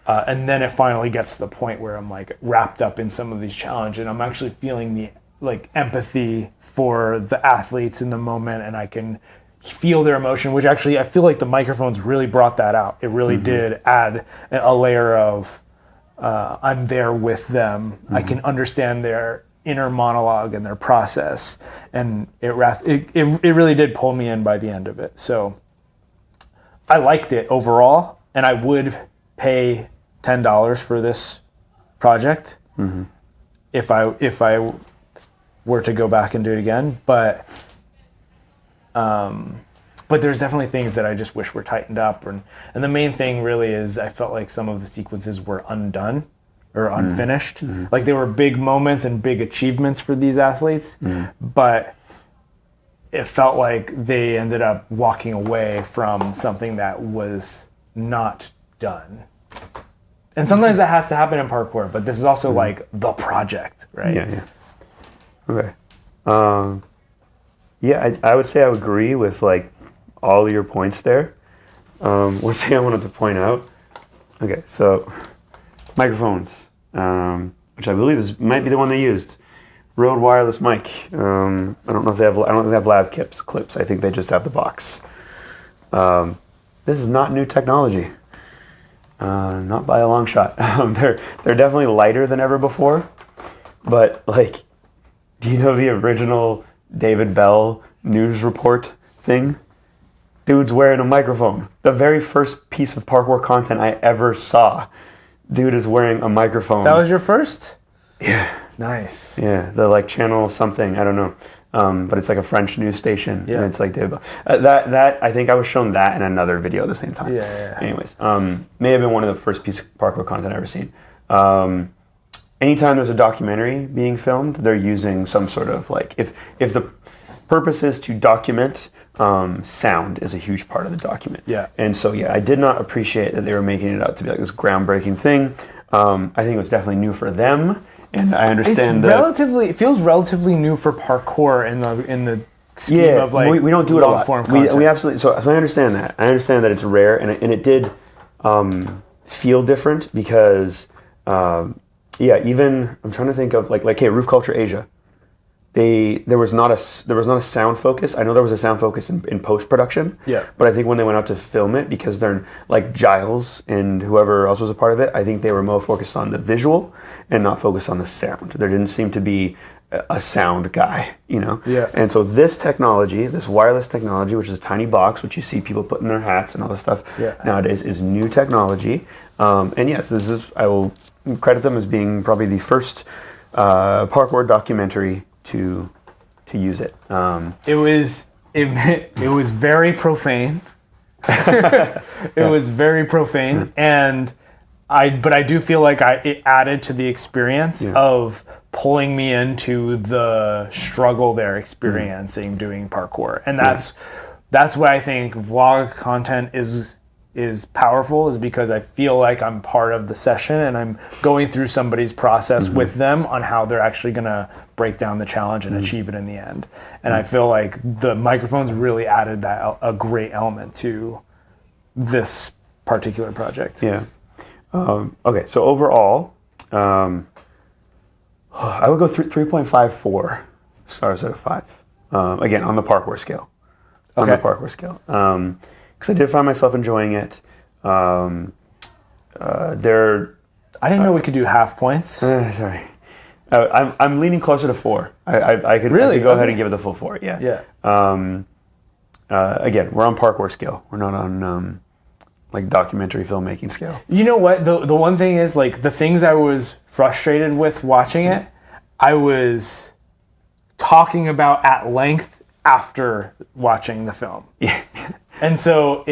finally gets to the point where I'm like wrapped up in some of these challenges, and I'm actually feeling the like empathy for the athletes in the moment, and I can feel their emotion, which actually I feel like the microphones really brought that out. It really did add a layer of I'm there with them. I can understand their inner monologue and their process, and it really did pull me in by the end of it. So I liked it overall, and I would pay $10 for this project if I were to go back and do it again. But there's definitely things that I just wish were tightened up, and the main thing really is I felt like some of the sequences were undone or unfinished. Like they were big moments and big achievements for these athletes, but it felt like they ended up walking away from something that was not done. And sometimes that has to happen in parkour, but this is also like the project, right? Yeah. Okay. I would say I would agree with like all of your points there. One thing I wanted to point out. Okay, so microphones, which I believe might be the one they used. Rode wireless mic. I don't know if they have. I don't think they have lab clips. I think they just have the box. This is not new technology. Not by a long shot. They're definitely lighter than ever before. But like, do you know the original David Bell news report thing? Dude's wearing a microphone. The very first piece of parkour content I ever saw. Dude is wearing a microphone. That was your first? Yeah. Nice. Yeah, the like channel something, I don't know. But it's like a French news station. Yeah. And it's like David Bell. That I think I was shown that in another video at the same time. Yeah. Anyways, may have been one of the first pieces of parkour content I've ever seen. Anytime there's a documentary being filmed, they're using some sort of like, if the purpose is to document, sound is a huge part of the document. Yeah. And so, I did not appreciate that they were making it out to be like this groundbreaking thing. I think it was definitely new for them, and I understand it feels relatively new for parkour in the scheme of like we don't do it a lot. We absolutely so I understand that. I understand that it's rare, and it did feel different because even I'm trying to think of like hey, Roof Culture Asia. There was not a sound focus. I know there was a sound focus in post production. Yeah. But I think when they went out to film it, because they're like Giles and whoever else was a part of it, I think they were more focused on the visual and not focused on the sound. There didn't seem to be a sound guy, Yeah. And so this technology, this wireless technology, which is a tiny box, which you see people put in their hats and all this stuff nowadays, is new technology. And yes, I will credit them as being probably the first parkour documentary to use it. It was very profane. It was very profane, and I do feel like it added to the experience of pulling me into the struggle they're experiencing doing parkour, and that's why I think vlog content is powerful, is because I feel like I'm part of the session and I'm going through somebody's process with them on how they're actually gonna break down the challenge and achieve it in the end. And I feel like the microphones really added a great element to this particular project. Yeah. Okay, so overall, I would go 3.54 stars out of 5. Again, on the parkour scale. On the parkour scale. Because I did find myself enjoying it. I didn't know we could do half points. Sorry. I'm leaning closer to 4. I could go ahead and give it the full 4. Yeah. Yeah. Again, we're on parkour scale. We're not on like documentary filmmaking scale. You know what? The one thing is, like, the things I was frustrated with watching it, I was talking about at length after watching the film. Yeah. And so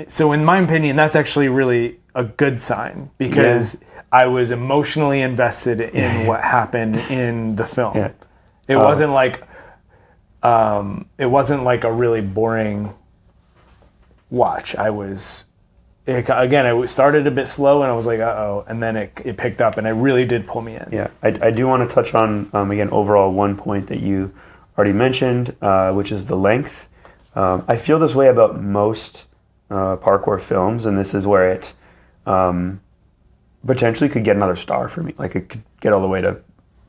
so in my opinion, that's actually really a good sign, because I was emotionally invested in what happened in the film. Yeah. It wasn't like a really boring watch. It started a bit slow, and I was like, uh-oh, and then it picked up, and it really did pull me in. Yeah, I do want to touch on, again, overall one point that you already mentioned, which is the length. I feel this way about most parkour films, and this is where it potentially could get another star for me. Like, it could get all the way to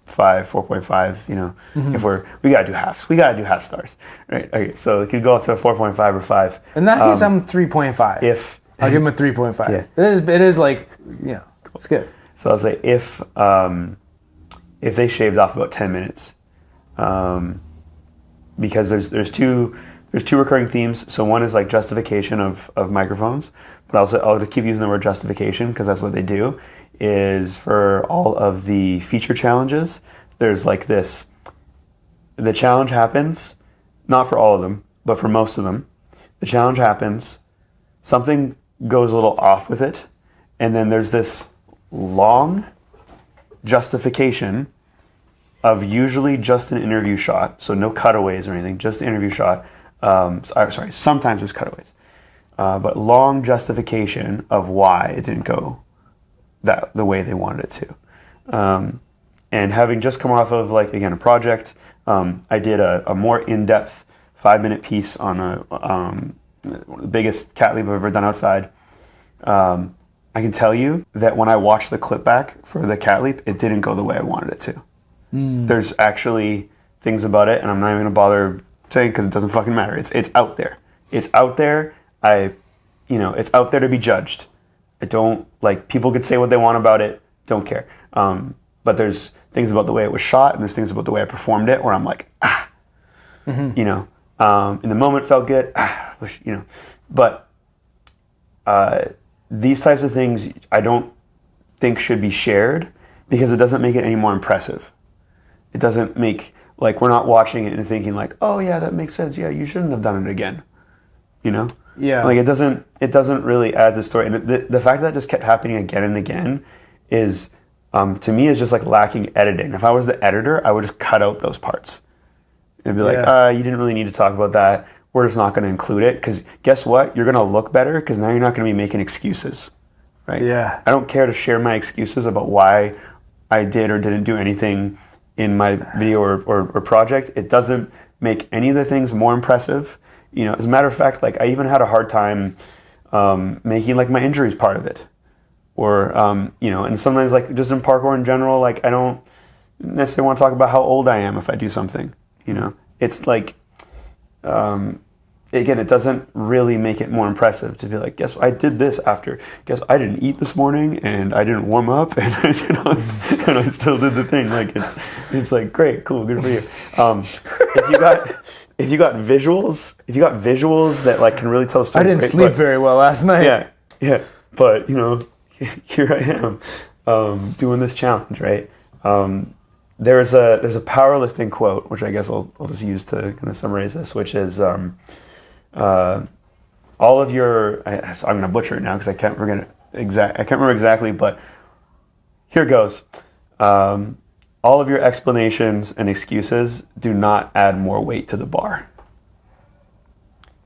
4.5, if we gotta do halves. We gotta do half stars, right? Okay, so it could go up to a 4.5 or 5. In that case, I'm 3.5. I'll give him a 3.5. Yeah. It is like, it's good. So I'll say if they shaved off about 10 minutes, because there's two recurring themes. So one is like justification of microphones, but I'll keep using the word justification because that's what they do. Is for all of the feature challenges, there's like this. The challenge happens, not for all of them, but for most of them. The challenge happens, something goes a little off with it, and then there's this long justification of usually just an interview shot, so no cutaways or anything, just the interview shot. Sorry, sometimes there's cutaways, but long justification of why it didn't go the way they wanted it to. And having just come off of, like, again, a project, I did a more in-depth 5-minute piece on one of the biggest cat leap I've ever done outside. I can tell you that when I watched the clip back for the cat leap, it didn't go the way I wanted it to. There's actually things about it, and I'm not even gonna bother saying because it doesn't fucking matter. It's out there. It's out there. It's out there to be judged. I don't, like, people could say what they want about it. Don't care. But there's things about the way it was shot, and there's things about the way I performed it where I'm like, in the moment felt good. But these types of things I don't think should be shared because it doesn't make it any more impressive. It doesn't make, like, we're not watching it and thinking like, oh yeah, that makes sense. Yeah, you shouldn't have done it again. Yeah. Like, it doesn't really add to the story. And the fact that just kept happening again and again is, to me, is just like lacking editing. If I was the editor, I would just cut out those parts. It'd be like, you didn't really need to talk about that. We're just not going to include it because guess what? You're going to look better because now you're not going to be making excuses, right? Yeah. I don't care to share my excuses about why I did or didn't do anything in my video or project. It doesn't make any of the things more impressive. As a matter of fact, like, I even had a hard time making, like, my injuries part of it. Or, and sometimes, like, just in parkour in general, like, I don't necessarily want to talk about how old I am if I do something, It's like, again, it doesn't really make it more impressive to be like, guess I did this after. Guess I didn't eat this morning, and I didn't warm up, and I still did the thing. Like, it's like, great, cool, good for you. If you got visuals that, like, can really tell a story. I didn't sleep very well last night. Yeah. But here I am doing this challenge, right? There's a powerlifting quote, which I guess I'll just use to kind of summarize this, which is all of your. I'm going to butcher it now because I can't remember exactly, but here goes. All of your explanations and excuses do not add more weight to the bar.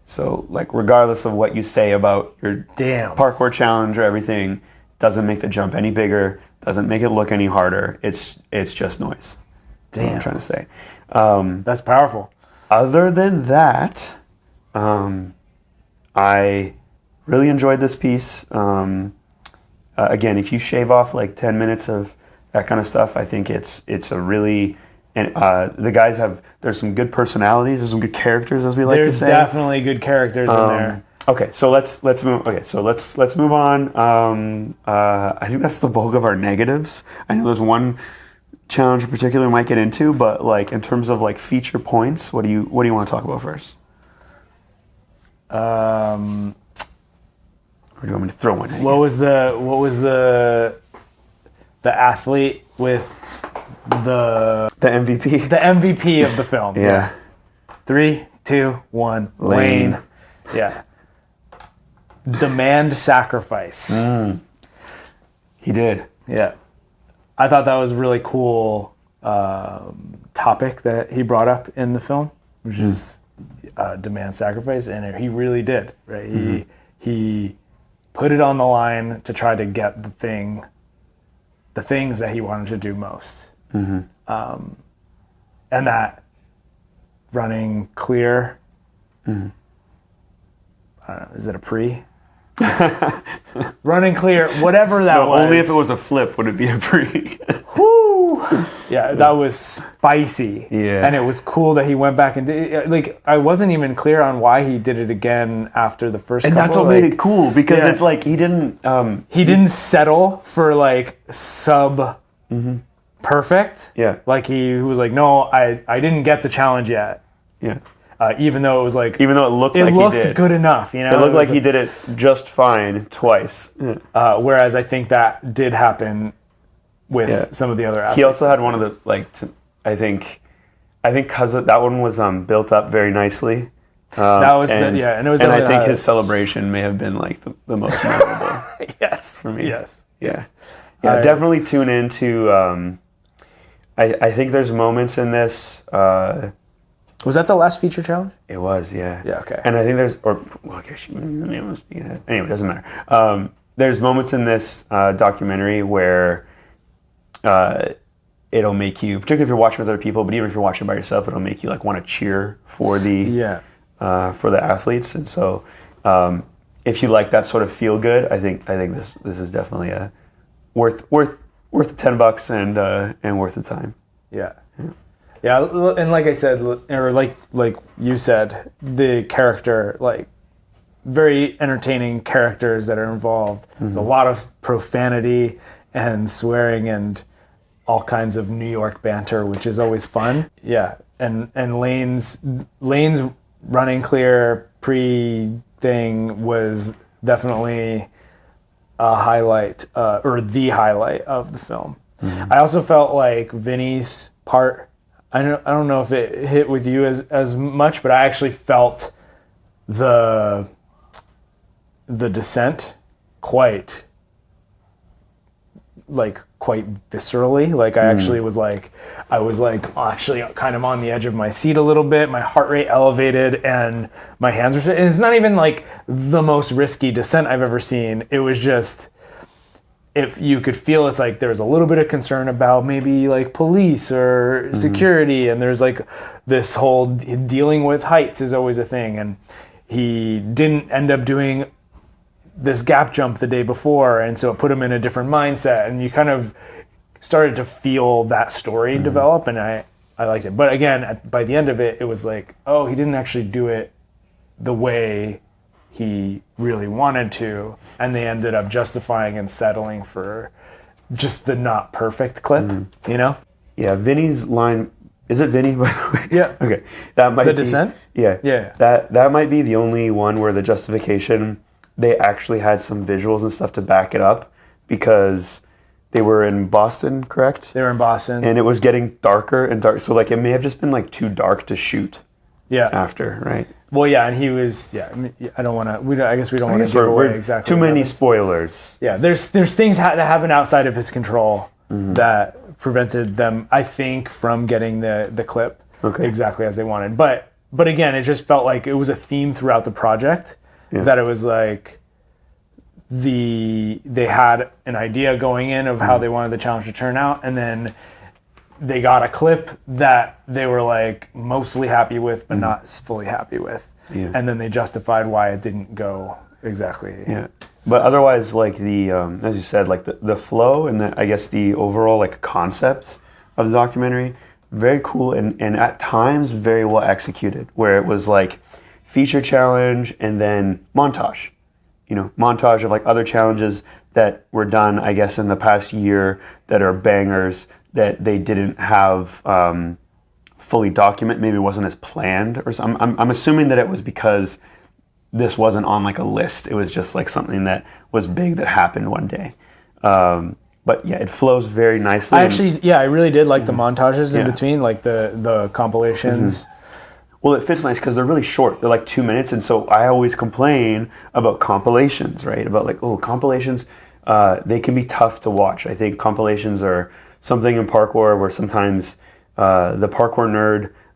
So, like, regardless of what you say about your parkour challenge or everything, doesn't make the jump any bigger, doesn't make it look any harder. It's just noise. That's what I'm trying to say. That's powerful. Other than that, I really enjoyed this piece. Again, if you shave off like 10 minutes of that kind of stuff, I think it's a really, and the guys there's some good personalities, there's some good characters, as we like to say. There's definitely good characters in there. Okay, so let's move. Okay, so let's move on. I think that's the bulk of our negatives. I know there's one challenge in particular we might get into, but, like, in terms of, like, feature points, what do you want to talk about first? Or do you want me to throw one at you? What was the athlete with the MVP? The MVP of the film. Yeah. 3, 2, 1. Lane. Yeah. Demand sacrifice. He did. Yeah. I thought that was a really cool topic that he brought up in the film, which is demand sacrifice, and he really did, right? Mm-hmm. He put it on the line to try to get the things that he wanted to do most. Mm-hmm. And that running clear, I don't know, is it a pre? Running clear, whatever that was. Only if it was a flip would it be a pre. Whoo! Yeah, that was spicy. Yeah. And it was cool that he went back and did, like, I wasn't even clear on why he did it again after the first and couple. That's what made it cool, because it's like he didn't settle for, like, sub perfect. Yeah. Like, he was like, no, I didn't get the challenge yet. Yeah. Even though it was like... Even though it looked like he did. It looked good enough, It looked like he did it just fine twice. Whereas I think that did happen with some of the other athletes. He also had one of the, like, I think because that one was built up very nicely. That was and I think his celebration may have been, like, the most memorable. Yes. For me. Yes. Yeah. Yeah, definitely tune into I think there's moments in this. Was that the last feature challenge? It was, yeah. Yeah, okay. And I think there's, anyway, it doesn't matter. There's moments in this documentary where it'll make you, particularly if you're watching with other people, but even if you're watching by yourself, it'll make you like want to cheer for the athletes. And so, if you like that sort of feel good, I think this is definitely a worth the $10 and worth the time. Yeah, and like I said, or like you said, the character, like very entertaining characters that are involved. There's a lot of profanity and swearing and all kinds of New York banter, which is always fun. Yeah, and Lane's running clear pre-thing was definitely a highlight, or the highlight of the film. I also felt like Vinny's part, I don't know if it hit with you as much, but I actually felt the descent quite viscerally. Like I actually was actually kind of on the edge of my seat a little bit. My heart rate elevated and my hands were, and it's not even like the most risky descent I've ever seen. It was just, if you could feel, it's like there's a little bit of concern about maybe like police or security, and there's like this whole dealing with heights is always a thing, and he didn't end up doing this gap jump the day before, and so it put him in a different mindset, and you kind of started to feel that story develop, and I liked it. But again, by the end of it, it was like, oh, he didn't actually do it the way he really wanted to, and they ended up justifying and settling for just the not perfect clip, you know? Yeah, Vinny's line, is it Vinny, by the way? Yeah. Okay. That might The be, descent? Yeah. Yeah. That might be the only one where the justification, they actually had some visuals and stuff to back it up, because they were in Boston, correct? They were in Boston. And it was getting darker and dark, so like it may have just been like too dark to shoot after, right? Well, yeah, and he was, I don't want to, I guess we don't want to give away exactly. Too many spoilers. Yeah, there's things that happened outside of his control that prevented them, I think, from getting the clip exactly as they wanted. But again, it just felt like it was a theme throughout the project, that it was like they had an idea going in of how they wanted the challenge to turn out, and then they got a clip that they were like mostly happy with, but not fully happy with. Yeah. And then they justified why it didn't go exactly. Yeah. But otherwise, like the, as you said, like the flow and I guess the overall like concept of the documentary, very cool and at times very well executed, where it was like feature challenge and then montage, montage of like other challenges that were done, I guess, in the past year that are bangers, that they didn't have fully document. Maybe it wasn't as planned or something. I'm assuming that it was because this wasn't on like a list. It was just like something that was big that happened one day. But yeah, it flows very nicely. I really did like the montages in between, like the compilations. Well, it fits nice because they're really short. They're like 2 minutes, and so I always complain about compilations, right? About like, compilations, they can be tough to watch. I think compilations are something in parkour where sometimes the parkour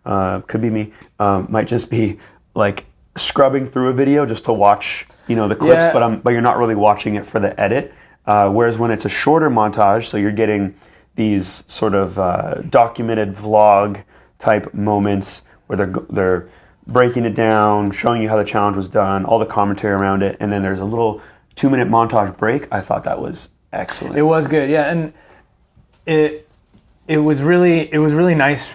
nerd, could be me, might just be like scrubbing through a video just to watch, the clips, but you're not really watching it for the edit. Whereas when it's a shorter montage, so you're getting these sort of documented vlog type moments where they're breaking it down, showing you how the challenge was done, all the commentary around it, and then there's a little 2-minute montage break. I thought that was excellent. It was good, yeah, and it was really nice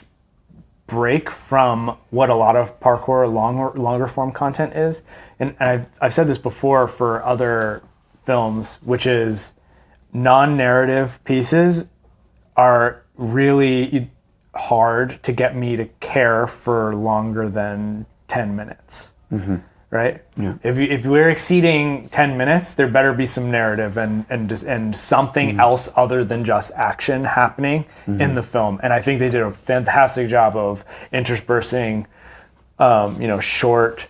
break from what a lot of parkour longer form content is, and I've said this before for other films, which is non-narrative pieces are really hard to get me to care for longer than 10 minutes. Right? Yeah. If we're exceeding 10 minutes, there better be some narrative and something else other than just action happening in the film. And I think they did a fantastic job of interspersing, short,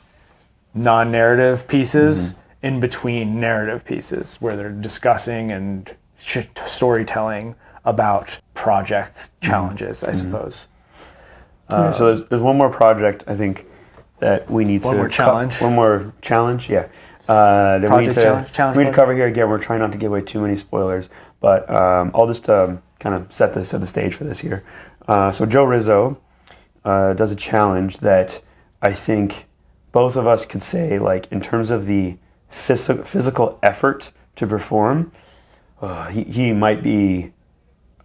non-narrative pieces in between narrative pieces where they're discussing and storytelling about project challenges, I suppose. So there's one more project I think that we need One to more challenge. one more challenge, yeah. That Project challenge we need to project? cover here. Again, we're trying not to give away too many spoilers, but I'll just kind of set the stage for this here. So Joe Rizzo does a challenge that I think both of us could say, like, in terms of the physical effort to perform, he might be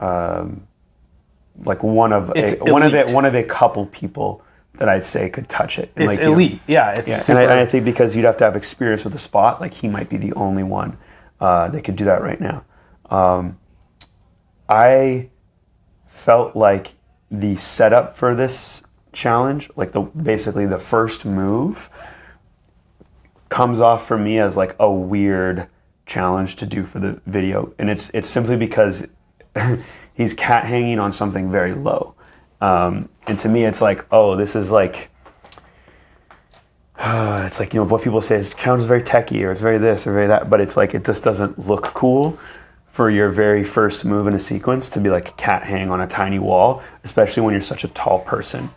like one of a couple people that I'd say could touch it. And It's elite. Super. And I think because you'd have to have experience with the spot, like he might be the only one that could do that right now. I felt like the setup for this challenge, like basically the first move, comes off for me as like a weird challenge to do for the video, and it's simply because he's cat hanging on something very low. And to me, it's like, oh, this is like, it's like, what people say is challenge is very techie, or it's very this or very that, but it's like, it just doesn't look cool for your very first move in a sequence to be like a cat hang on a tiny wall, especially when you're such a tall person.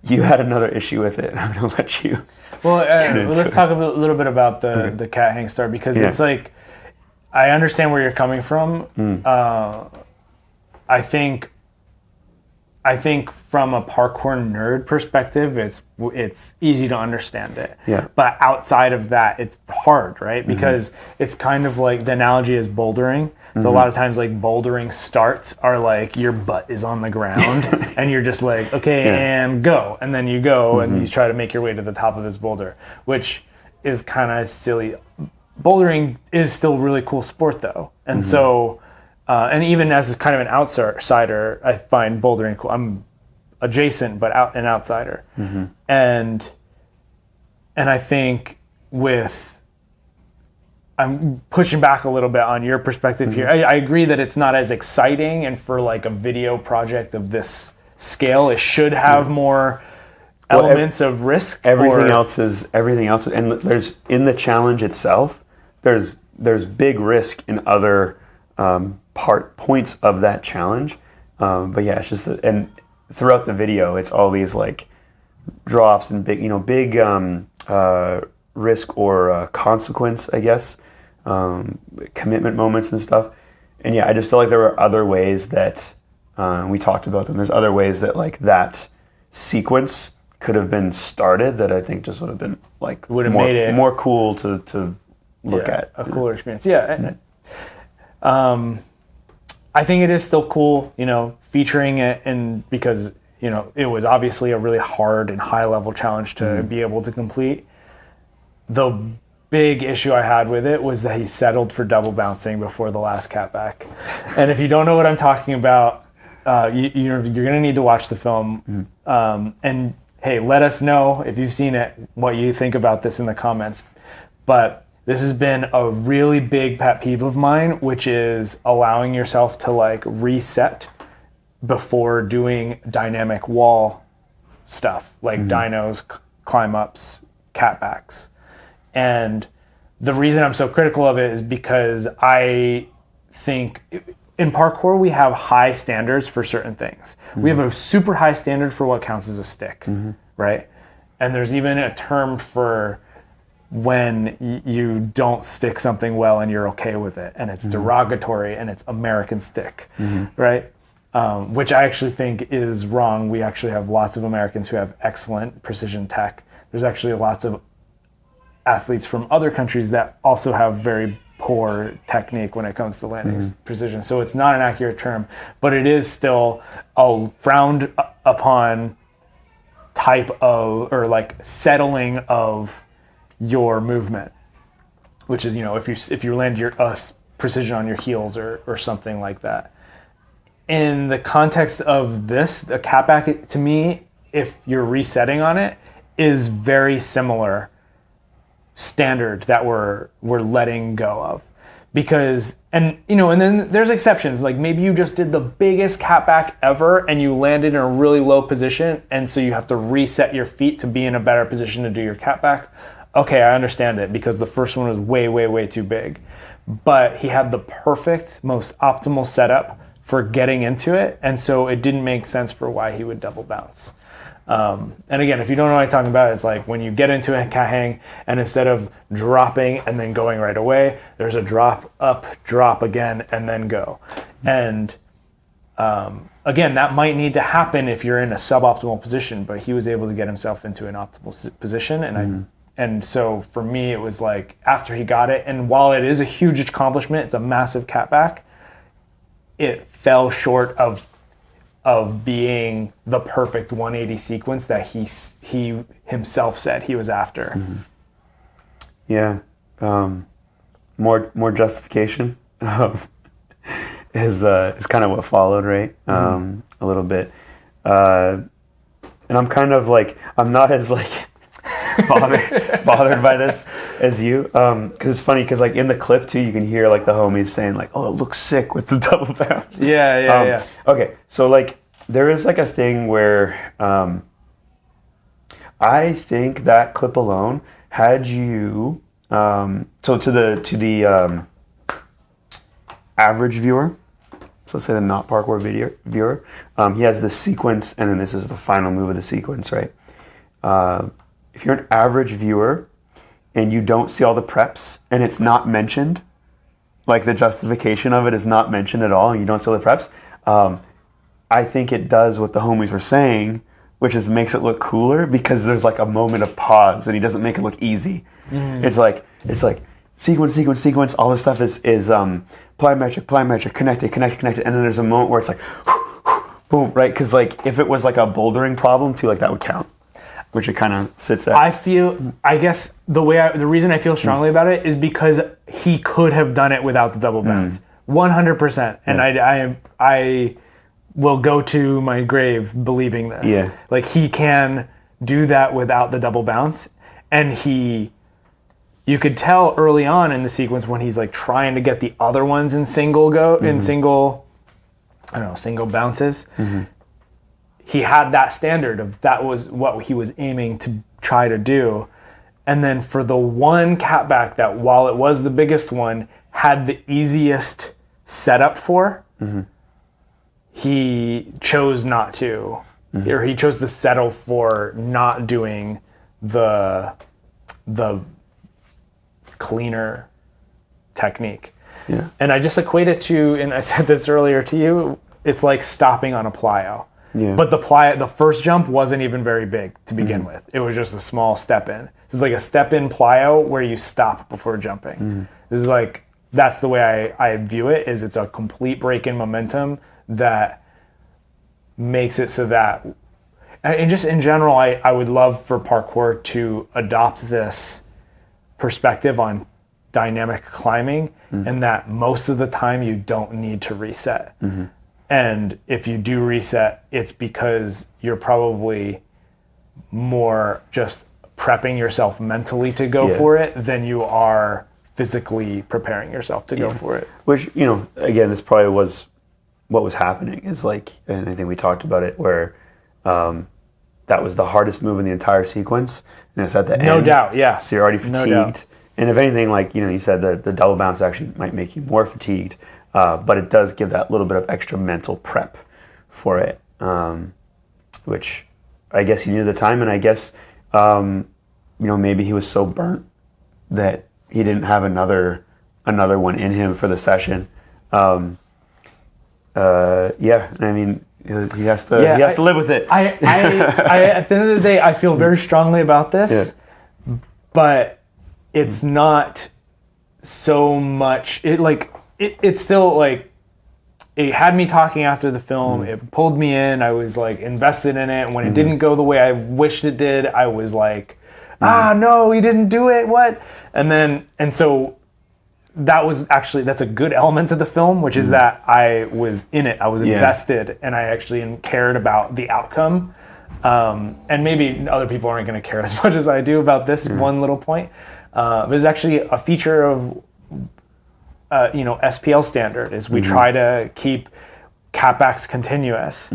You had another issue with it. I'm going to let you. Well, let's talk a little bit about the cat hang start, because it's like, I understand where you're coming from. I think from a parkour nerd perspective, it's easy to understand it. Yeah. But outside of that, it's hard, right? Because it's kind of like, the analogy is bouldering. So a lot of times, like, bouldering starts are like your butt is on the ground and you're just like, okay, and go. And then you go and you try to make your way to the top of this boulder, which is kind of silly. Bouldering is still a really cool sport though. And so, and even as kind of an outsider, I find bouldering cool. I'm adjacent, but an outsider. And I think I'm pushing back a little bit on your perspective here. I agree that it's not as exciting, and for like a video project of this scale, it should have more elements of risk. Everything else, and there's, in the challenge itself, there's big risk in other points of that challenge. But yeah, it's just and throughout the video, it's all these like drops and big risk or consequence, I guess, commitment moments and stuff. And yeah, I just feel like there were other ways that we talked about them. There's other ways that like that sequence could have been started that I think just would have been like made it more cool to look at. A cooler experience. Yeah. And, I think it is still cool, featuring it, and because, it was obviously a really hard and high level challenge to be able to complete. The big issue I had with it was that he settled for double bouncing before the last cat back. And if you don't know what I'm talking about, you're going to need to watch the film. And hey, let us know if you've seen it, what you think about this in the comments. But this has been a really big pet peeve of mine, which is allowing yourself to like reset before doing dynamic wall stuff, like dynos, climb ups, cat backs. And the reason I'm so critical of it is because I think in parkour, we have high standards for certain things. We have a super high standard for what counts as a stick, right? And there's even a term for when you don't stick something well and you're okay with it, and it's derogatory, and it's American stick, right? Which I actually think is wrong. We actually have lots of Americans who have excellent precision tech. There's actually lots of athletes from other countries that also have very poor technique when it comes to landing precision. So it's not an accurate term, but it is still a frowned upon type of, or like settling of your movement, which is, if you land your precision on your heels or something like that. In the context of this, the catback, to me, if you're resetting on it, is very similar standard that we're letting go of. Because, and then there's exceptions, like maybe you just did the biggest catback ever and you landed in a really low position, and so you have to reset your feet to be in a better position to do your catback. Okay, I understand it, because the first one was way, way, way too big. But he had the perfect, most optimal setup for getting into it, and so it didn't make sense for why he would double bounce. And again, if you don't know what I'm talking about, it's like when you get into a cat hang, and instead of dropping and then going right away, there's a drop, up, drop again, and then go. And again, that might need to happen if you're in a suboptimal position, but he was able to get himself into an optimal position. And so for me, it was like after he got it, and while it is a huge accomplishment, it's a massive catback, it fell short of being the perfect 180 sequence that he himself said he was after. Yeah. More justification is kind of what followed, right? A little bit. And I'm kind of like, I'm not as like bothered by this as you, because it's funny because like in the clip too, you can hear like the homies saying like, oh, it looks sick with the double bounce. Yeah. Okay, so like there is like a thing where I think that clip alone had you so to the average viewer, so say the not parkour viewer, he has this sequence, and then this is the final move of the sequence, right? If you're an average viewer and you don't see all the preps and it's not mentioned, like the justification of it is not mentioned at all, and you don't see all the preps, I think it does what the homies were saying, which is makes it look cooler because there's like a moment of pause and he doesn't make it look easy. It's like sequence, all this stuff is plyometric, connected, and then there's a moment where it's like boom, right? Because like if it was like a bouldering problem too, like that would count, which it kind of sits at. I guess the reason I feel strongly about it is because he could have done it without the double bounce, 100%, and I will go to my grave believing this. Yeah. Like he can do that without the double bounce, and you could tell early on in the sequence when he's like trying to get the other ones in single bounces. He had that standard of that was what he was aiming to try to do. And then for the one catback that, while it was the biggest one, had the easiest setup for, he chose not to, or he chose to settle for not doing the cleaner technique. Yeah. And I just equate it to, and I said this earlier to you, it's like stopping on a plyo. Yeah. But the first jump wasn't even very big to begin with. It was just a small step in. So it's like a step in plyo where you stop before jumping. This is like, that's the way I view it, is it's a complete break in momentum that makes it so that, and just in general, I would love for parkour to adopt this perspective on dynamic climbing, and that most of the time you don't need to reset. And if you do reset, it's because you're probably more just prepping yourself mentally to go for it than you are physically preparing yourself to go for it. Which, again, this probably was what was happening, is like, and I think we talked about it, where that was the hardest move in the entire sequence, and it's at the end. No doubt, yeah. So you're already fatigued. No doubt. And if anything, like, you said the double bounce actually might make you more fatigued, but it does give that little bit of extra mental prep for it, which I guess he knew at the time, and I guess, maybe he was so burnt that he didn't have another one in him for the session. And I mean, he has to live with it. I at the end of the day, I feel very strongly about this, but it's not so much. It's still like, it had me talking after the film. It pulled me in. I was like invested in it. When it didn't go the way I wished it did, I was like, no, he didn't do it. What? And so that's a good element of the film, which is that I was in it. I was invested, and I actually cared about the outcome. And maybe other people aren't going to care as much as I do about this one little point. There's actually a feature of SPL standard is we try to keep catbacks continuous,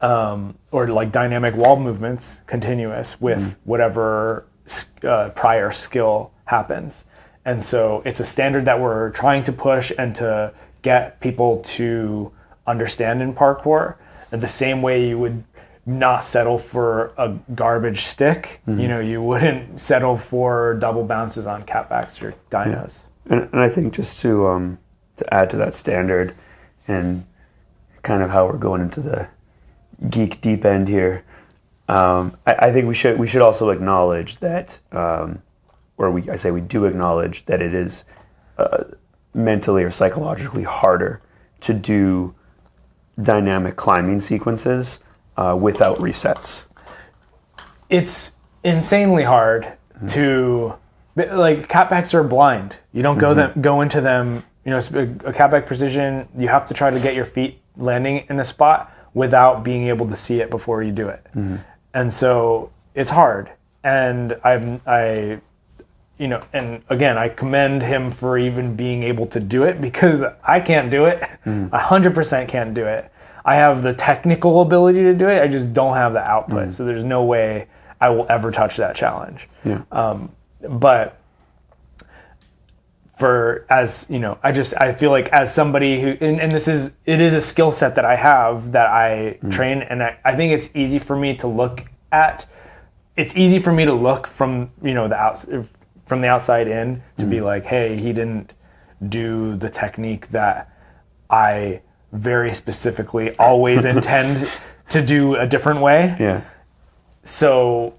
or like dynamic wall movements continuous with whatever prior skill happens. And so it's a standard that we're trying to push and to get people to understand in parkour, the same way you would not settle for a garbage stick. You know, you wouldn't settle for double bounces on catbacks or dinos. And I think just to add to that standard and kind of how we're going into the geek deep end here, I think we should also acknowledge that, we do acknowledge that it is mentally or psychologically harder to do dynamic climbing sequences without resets. It's insanely hard to, like, catbacks are blind. You don't go into them, you know, a catback precision, you have to try to get your feet landing in a spot without being able to see it before you do it. And so it's hard. And you know, and again, I commend him for even being able to do it, because I can't do it. 100% can't do it. I have the technical ability to do it. I just don't have the output. So there's no way I will ever touch that challenge. But as you know, I feel like as somebody who, and it is a skill set that I have, that I train, and I think it's easy for me to look at. It's easy for me to look from, you know, from the outside in, to be like, hey, he didn't do the technique that I very specifically always intend to do a different way. So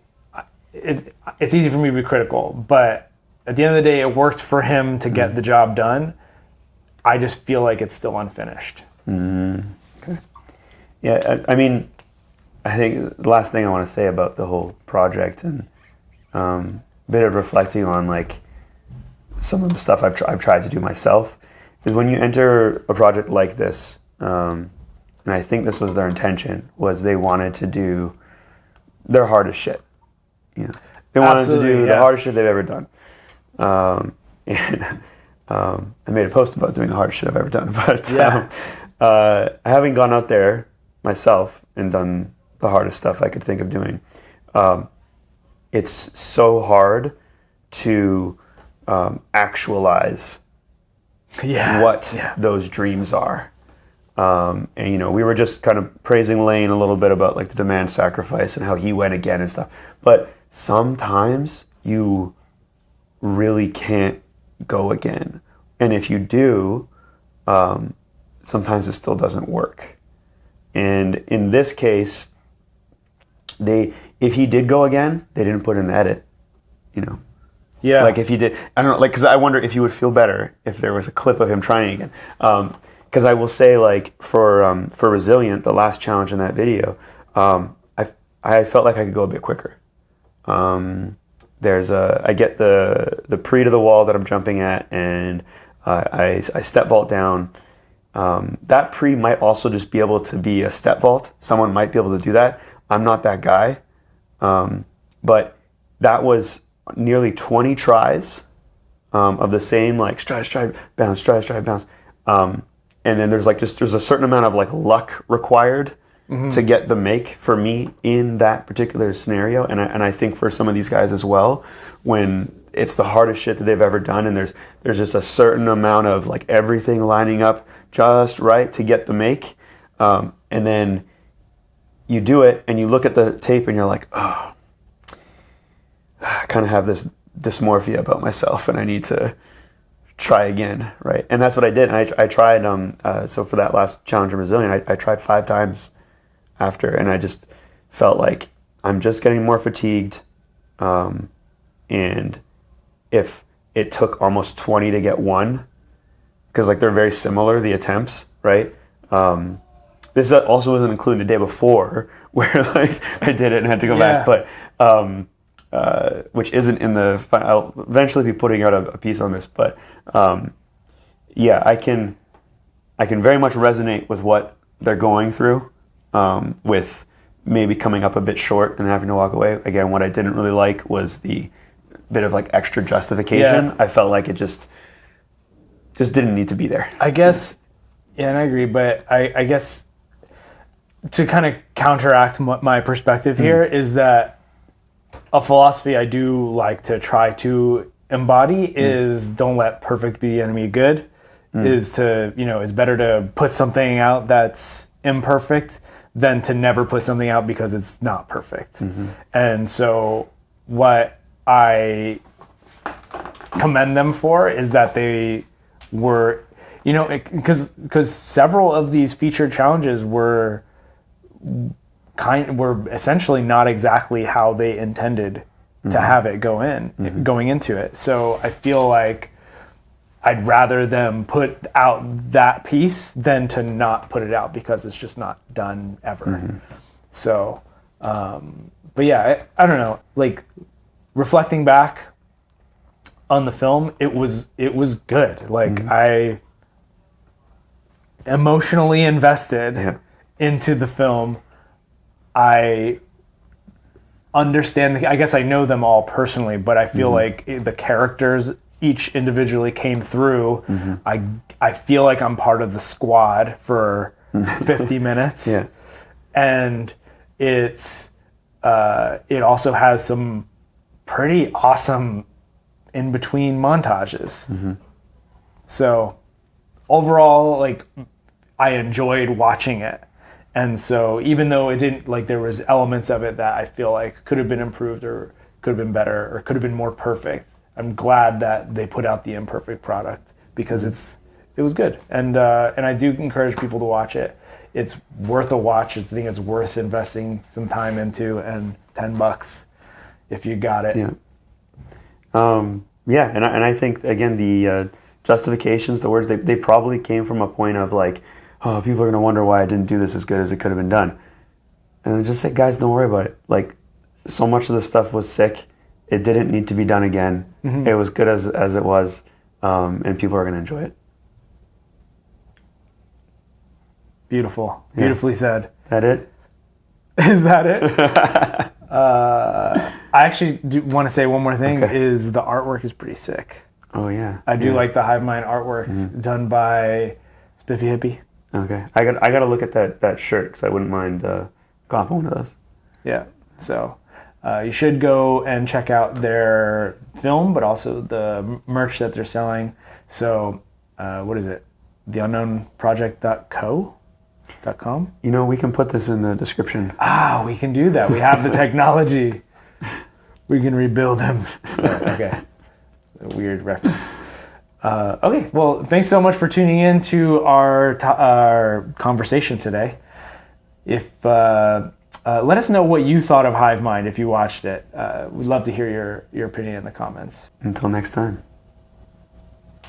it's easy for me to be critical, but at the end of the day, it worked for him to get the job done. I just feel like it's still unfinished. Okay. Yeah, I mean, I think the last thing I want to say about the whole project, and bit of reflecting on like some of the stuff I've tried to do myself, is when you enter a project like this, and I think this was their intention, was they wanted to do their hardest shit. You know, they wanted to do the hardest shit they've ever done. And I made a post about doing the hardest shit I've ever done, but having gone out there myself and done the hardest stuff I could think of doing, it's so hard to actualize what those dreams are. And you know, we were just kind of praising Lane a little bit about like the demand sacrifice and how he went again and stuff, but sometimes you really can't go again, and if you do, sometimes it still doesn't work. And in this case, if he did go again, they didn't put in the edit, you know. Like if he did, I don't know, like, because I wonder if you would feel better if there was a clip of him trying again. Because I will say, like, for Resilient, the last challenge in that video, I felt like I could go a bit quicker. I get the pre to the wall that I'm jumping at, and I step vault down. That pre might also just be able to be a step vault. Someone might be able to do that. I'm not that guy. But that was nearly 20 tries of the same, like, stride, bounce, stride, bounce. And then there's a certain amount of like luck required to get the make for me in that particular scenario. And I think for some of these guys as well, when it's the hardest shit that they've ever done, and there's just a certain amount of like everything lining up just right to get the make. And then you do it and you look at the tape and you're like, oh, I kind of have this dysmorphia about myself and I need to try again, right? And that's what I did. And I tried, so for that last challenge in Resilient, I tried 5 times after, and I just felt like I'm just getting more fatigued. And if it took almost 20 to get 1, because like they're very similar, the attempts, right? This also wasn't including the day before where like I did it and had to go back, but which isn't in the. I'll eventually be putting out a piece on this, but I can very much resonate with what they're going through, with maybe coming up a bit short and having to walk away. Again, what I didn't really like was the bit of like extra justification. I felt like it just didn't need to be there. I guess, and I agree, but I guess to kind of counteract my perspective here is that a philosophy I do like to try to embody is don't let perfect be the enemy of good. is to, it's better to put something out that's imperfect than to never put something out because it's not perfect. And so what I commend them for is that they were, because several of these featured challenges were essentially not exactly how they intended to have it going into it. So I feel like I'd rather them put out that piece than to not put it out because it's just not done ever. So, but yeah, I don't know. Like reflecting back on the film, it was good. Like I emotionally invested into the film. I understand. I guess I know them all personally, but I feel like the characters each individually came through. I feel like I'm part of the squad for 50 minutes. And it also has some pretty awesome in between montages. So overall, like I enjoyed watching it. And so even though it didn't, like there was elements of it that I feel like could have been improved or could have been better or could have been more perfect, I'm glad that they put out the imperfect product because it was good. And I do encourage people to watch it. It's worth a watch. I think it's worth investing some time into, and $10 if you got it. And I think again the justifications, the words, they probably came from a point of like, oh, people are gonna wonder why I didn't do this as good as it could have been done. And I just say, guys, don't worry about it. Like, so much of the stuff was sick. It didn't need to be done again. It was good as it was, and people are gonna enjoy it. Beautiful. Beautifully said. That it? Is that it? I actually do want to say one more thing, is the artwork is pretty sick. Oh, yeah. I do like the Hive Mind artwork done by Spiffy Hippie. Okay. I got to look at that shirt because I wouldn't mind copping one of those. Yeah. So you should go and check out their film, but also the merch that they're selling. So what is it? TheUnknownProject.com? We can put this in the description. We can do that. We have the technology. We can rebuild them. Okay. A weird reference. Okay. Well, thanks so much for tuning in to our conversation today. If let us know what you thought of Hive Mind if you watched it. We'd love to hear your opinion in the comments. Until next time.